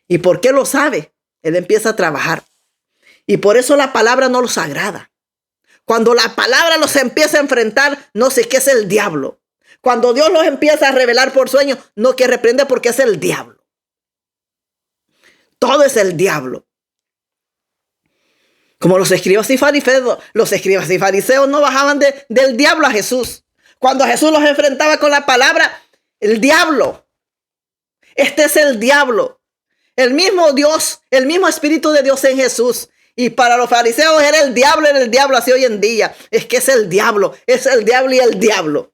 ¿Y por qué lo sabe? Él empieza a trabajar. Y por eso la palabra no los agrada. Cuando la palabra los empieza a enfrentar, no sé qué es el diablo. Cuando Dios los empieza a revelar por sueño, no que reprende porque es el diablo. Todo es el diablo. Como los escribas y fariseos no bajaban del diablo a Jesús. Cuando Jesús los enfrentaba con la palabra, el diablo. Este es el diablo. El mismo Dios, el mismo Espíritu de Dios en Jesús. Y para los fariseos era el diablo así hoy en día. Es que es el diablo y el diablo.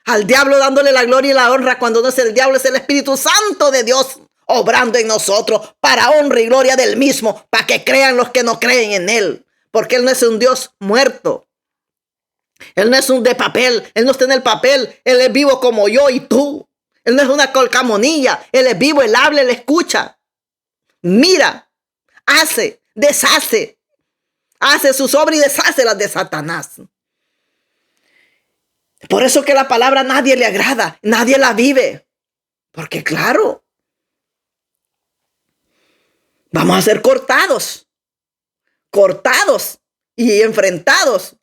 Al diablo dándole la gloria y la honra cuando no es el diablo, es el Espíritu Santo de Dios obrando en nosotros para honra y gloria del mismo, para que crean los que no creen en él. Porque él no es un Dios muerto. Él no es un de papel. Él no está en el papel. Él es vivo como yo y tú. Él no es una colcamonilla. Él es vivo, él habla, él escucha. Mira, hace, deshace. Hace sus obras y deshace las de Satanás. Por eso que la palabra a nadie le agrada. Nadie la vive. Porque claro, vamos a ser cortados y enfrentados,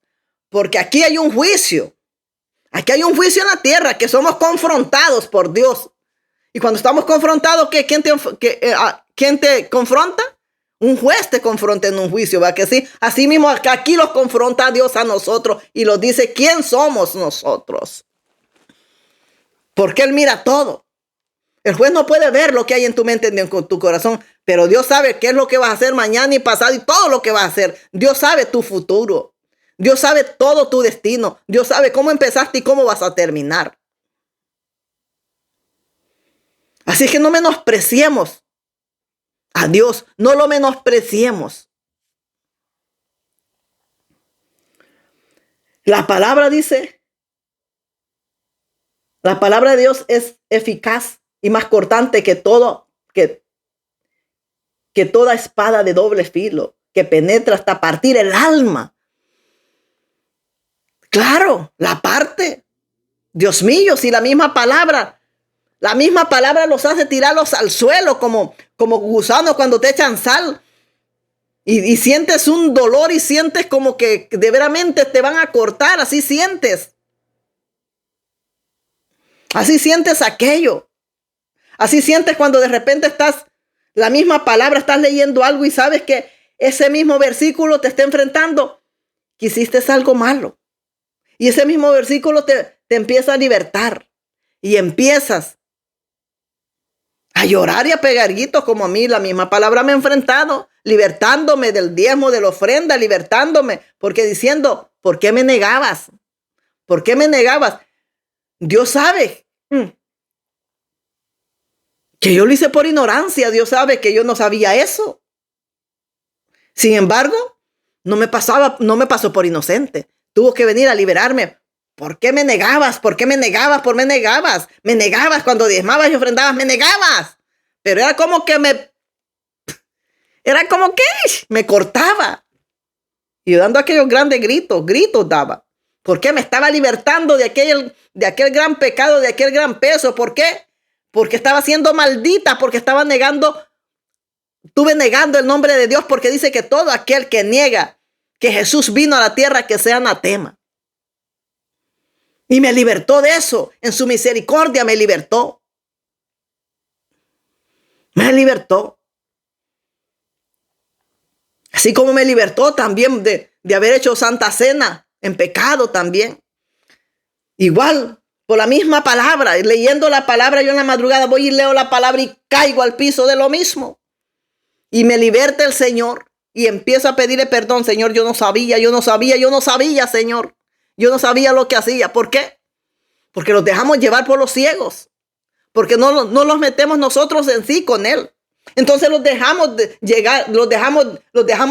porque aquí hay un juicio. Aquí hay un juicio en la tierra que somos confrontados por Dios. Y cuando estamos confrontados, ¿quién te confronta? Un juez te confronta en un juicio, ¿va que sí? Así mismo aquí los confronta Dios a nosotros y nos dice quién somos nosotros. Porque Él mira todo. El juez no puede ver lo que hay en tu mente ni en tu corazón, pero Dios sabe qué es lo que vas a hacer mañana y pasado y todo lo que vas a hacer. Dios sabe tu futuro. Dios sabe todo tu destino. Dios sabe cómo empezaste y cómo vas a terminar. Así que no menospreciemos a Dios, no lo menospreciemos. La palabra dice, la palabra de Dios es eficaz y más cortante que toda espada de doble filo, que penetra hasta partir el alma. Claro, la parte. Dios mío, si la misma palabra los hace tirarlos al suelo como gusanos cuando te echan sal. Y sientes un dolor y sientes como que de veramente te van a cortar, así sientes. Así sientes aquello. Así sientes cuando de repente la misma palabra, estás leyendo algo y sabes que ese mismo versículo te está enfrentando que hiciste algo malo. Y ese mismo versículo te empieza a libertar. Y empiezas a llorar y a pegar gritos como a mí. La misma palabra me ha enfrentado, libertándome del diezmo, de la ofrenda, libertándome. Porque diciendo, ¿por qué me negabas? ¿Por qué me negabas? Dios sabe que yo lo hice por ignorancia. Dios sabe que yo no sabía eso. Sin embargo, no me pasó por inocente. Tuvo que venir a liberarme. ¿Por qué me negabas? ¿Por qué me negabas? ¿Por qué me negabas? Me negabas cuando diezmabas y ofrendabas, me negabas. Pero era como que me cortaba. Y dando aquellos grandes gritos daba. ¿Por qué me estaba libertando de aquel gran pecado, de aquel gran peso? ¿Por qué? Porque estaba siendo maldita, porque estuve negando el nombre de Dios, porque dice que todo aquel que niega que Jesús vino a la tierra, que sea anatema. Y me libertó de eso. En su misericordia me libertó. Me libertó. Así como me libertó también de haber hecho Santa Cena en pecado también. Igual, por la misma palabra, leyendo la palabra, yo en la madrugada voy y leo la palabra y caigo al piso de lo mismo. Y me liberta el Señor. Y empiezo a pedirle perdón, Señor, yo no sabía, Señor. Yo no sabía lo que hacía. ¿Por qué? Porque los dejamos llevar por los ciegos. Porque no los metemos nosotros en sí con Él. Entonces los dejamos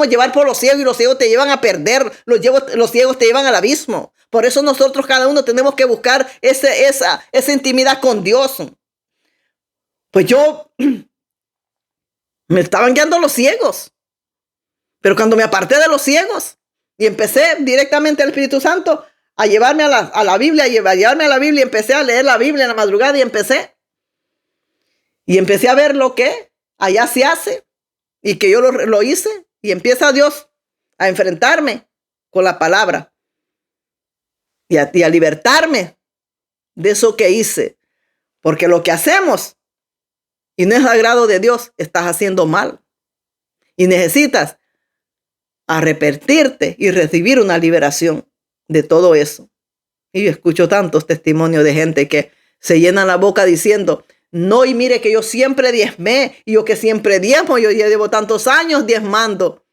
llevar por los ciegos y los ciegos te llevan a perder. Los ciegos te llevan al abismo. Por eso nosotros cada uno tenemos que buscar esa intimidad con Dios. Pues me estaban guiando los ciegos. Pero cuando me aparté de los ciegos y empecé directamente al Espíritu Santo a llevarme a la Biblia, empecé a leer la Biblia en la madrugada y empecé a ver lo que allá se hace y que yo lo hice, y empieza Dios a enfrentarme con la palabra y a libertarme de eso que hice, porque lo que hacemos y no es agrado de Dios, estás haciendo mal y necesitas arrepentirte y recibir una liberación de todo eso. Y yo escucho tantos testimonios de gente que se llenan la boca diciendo, no, y mire que yo siempre diezmé, y yo que siempre diezmo, yo ya llevo tantos años diezmando.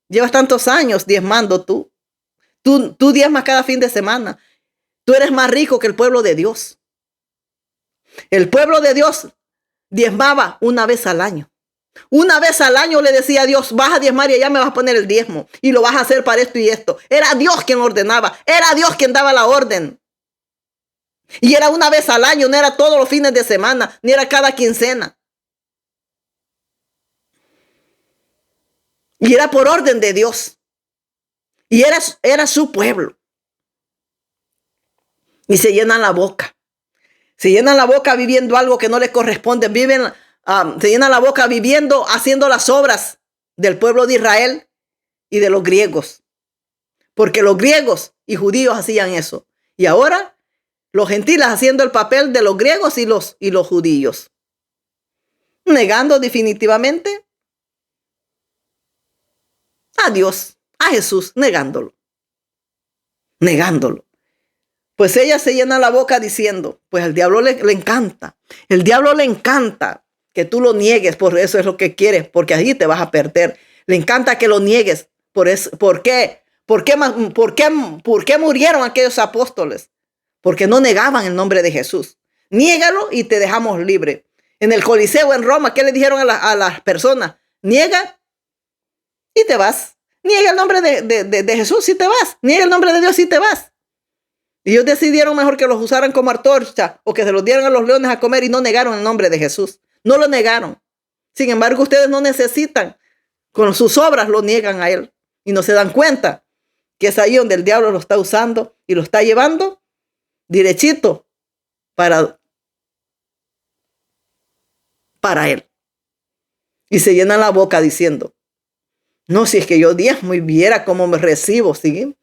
Llevas tantos años diezmando tú. Tú diezmas cada fin de semana. Tú eres más rico que el pueblo de Dios. El pueblo de Dios diezmaba una vez al año. Una vez al año le decía a Dios, vas a diezmar y allá me vas a poner el diezmo y lo vas a hacer para esto y esto. Era Dios quien ordenaba, era Dios quien daba la orden. Y era una vez al año, no era todos los fines de semana, ni era cada quincena. Y era por orden de Dios. Y era su pueblo. Y se llenan la boca. Se llenan la boca viviendo algo que no les corresponde. Se llenan la boca viviendo, haciendo las obras del pueblo de Israel y de los griegos. Porque los griegos y judíos hacían eso. Y ahora los gentiles haciendo el papel de los griegos y los judíos. negando definitivamente a Dios, a Jesús, negándolo. Pues ella se llena la boca diciendo, pues al diablo le encanta. El diablo le encanta que tú lo niegues, por eso es lo que quiere, porque allí te vas a perder. Le encanta que lo niegues. ¿Por qué? ¿Por qué murieron aquellos apóstoles? Porque no negaban el nombre de Jesús. Niégalo y te dejamos libre. En el Coliseo en Roma, ¿qué le dijeron a las personas? Niega y te vas. Niega el nombre de Jesús y te vas. Niega el nombre de Dios y te vas. Y ellos decidieron mejor que los usaran como antorcha o que se los dieran a los leones a comer y no negaron el nombre de Jesús. No lo negaron. Sin embargo, ustedes no necesitan. Con sus obras lo niegan a Él. Y no se dan cuenta que es ahí donde el diablo lo está usando y lo está llevando derechito para Él. Y se llenan la boca diciendo, no, si es que yo diezmo y viera cómo me recibo, ¿sí?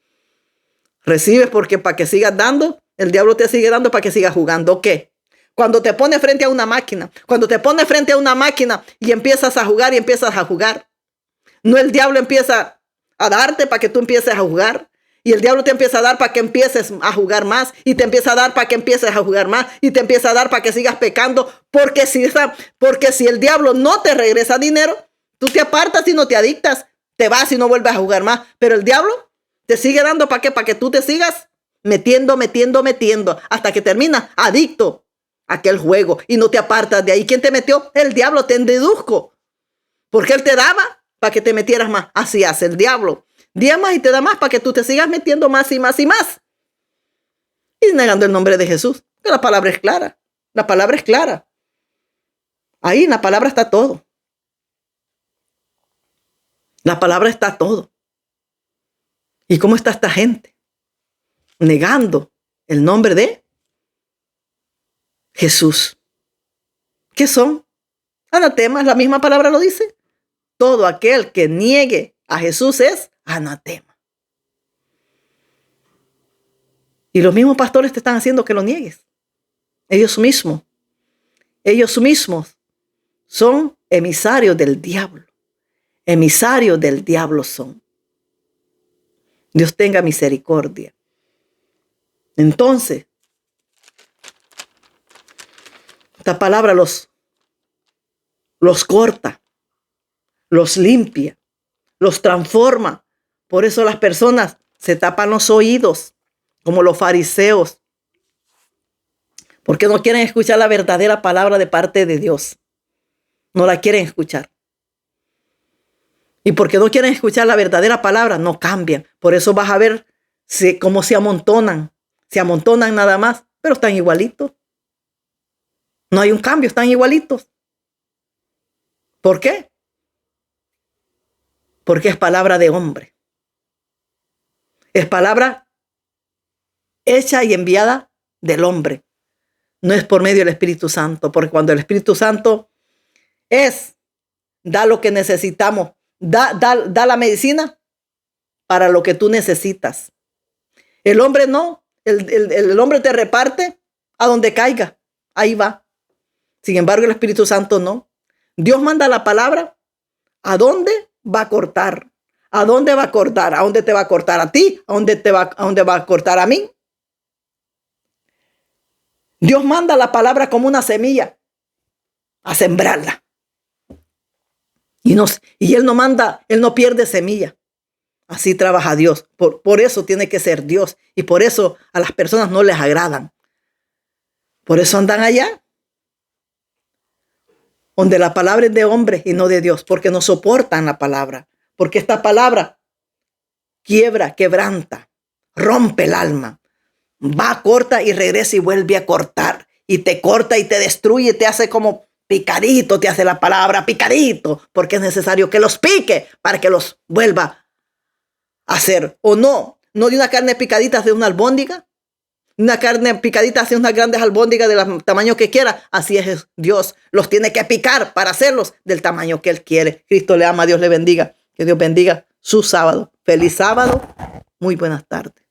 Recibes porque para que sigas dando, el diablo te sigue dando para que sigas jugando. ¿Qué? Cuando te pones frente a una máquina, y empiezas a jugar, no el diablo empieza a darte para que tú empieces a jugar. Y el diablo te empieza a dar para que empieces a jugar más. Y te empieza a dar para que empieces a jugar más. Y te empieza a dar para que sigas pecando. Porque si el diablo no te regresa dinero, tú te apartas y no te adictas. Te vas y no vuelves a jugar más. Pero el diablo te sigue dando para qué? Para que tú te sigas metiendo. Hasta que terminas adicto a aquel juego. Y no te apartas de ahí. ¿Quién te metió? El diablo, te deduzco. Porque él te daba para que te metieras más. Así hace el diablo. Día más y te da más para que tú te sigas metiendo más y más y más. Y negando el nombre de Jesús. Que la palabra es clara. La palabra es clara. Ahí en la palabra está todo. La palabra está todo. ¿Y cómo está esta gente? Negando el nombre de Jesús. ¿Qué son? Anatemas, la misma palabra lo dice. Todo aquel que niegue a Jesús es anatema. Y los mismos pastores te están haciendo que lo niegues. Ellos mismos son emisarios del diablo. Emisarios del diablo son. Dios tenga misericordia. Entonces, esta palabra los corta, los limpia, los transforma. Por eso las personas se tapan los oídos, como los fariseos, porque no quieren escuchar la verdadera palabra de parte de Dios. No la quieren escuchar. Y porque no quieren escuchar la verdadera palabra, no cambian. Por eso vas a ver cómo se amontonan. Se amontonan nada más, pero están igualitos. No hay un cambio, están igualitos. ¿Por qué? Porque es palabra de hombre. Es palabra hecha y enviada del hombre. No es por medio del Espíritu Santo, porque cuando el Espíritu Santo da lo que necesitamos, da la medicina para lo que tú necesitas. El hombre no, el hombre te reparte a donde caiga, ahí va. Sin embargo, el Espíritu Santo no. Dios manda la palabra. ¿A dónde va a cortar? ¿A dónde va a cortar? ¿A dónde te va a cortar a ti? ¿A dónde va a cortar a mí? Dios manda la palabra como una semilla a sembrarla. Y Él no pierde semilla. Así trabaja Dios. Por eso tiene que ser Dios. Y por eso a las personas no les agradan. Por eso andan allá, donde la palabra es de hombre y no de Dios, porque no soportan la palabra. Porque esta palabra quiebra, quebranta, rompe el alma. Va, corta y regresa y vuelve a cortar. Y te corta y te destruye, te hace como picadito, te hace la palabra picadito, porque es necesario que los pique para que los vuelva a hacer. O no de una carne picadita de una albóndiga. Una carne picadita hace unas grandes albóndigas del tamaño que quiera. Así es Dios. Los tiene que picar para hacerlos del tamaño que Él quiere. Cristo le ama, Dios le bendiga. Que Dios bendiga su sábado. Feliz sábado. Muy buenas tardes.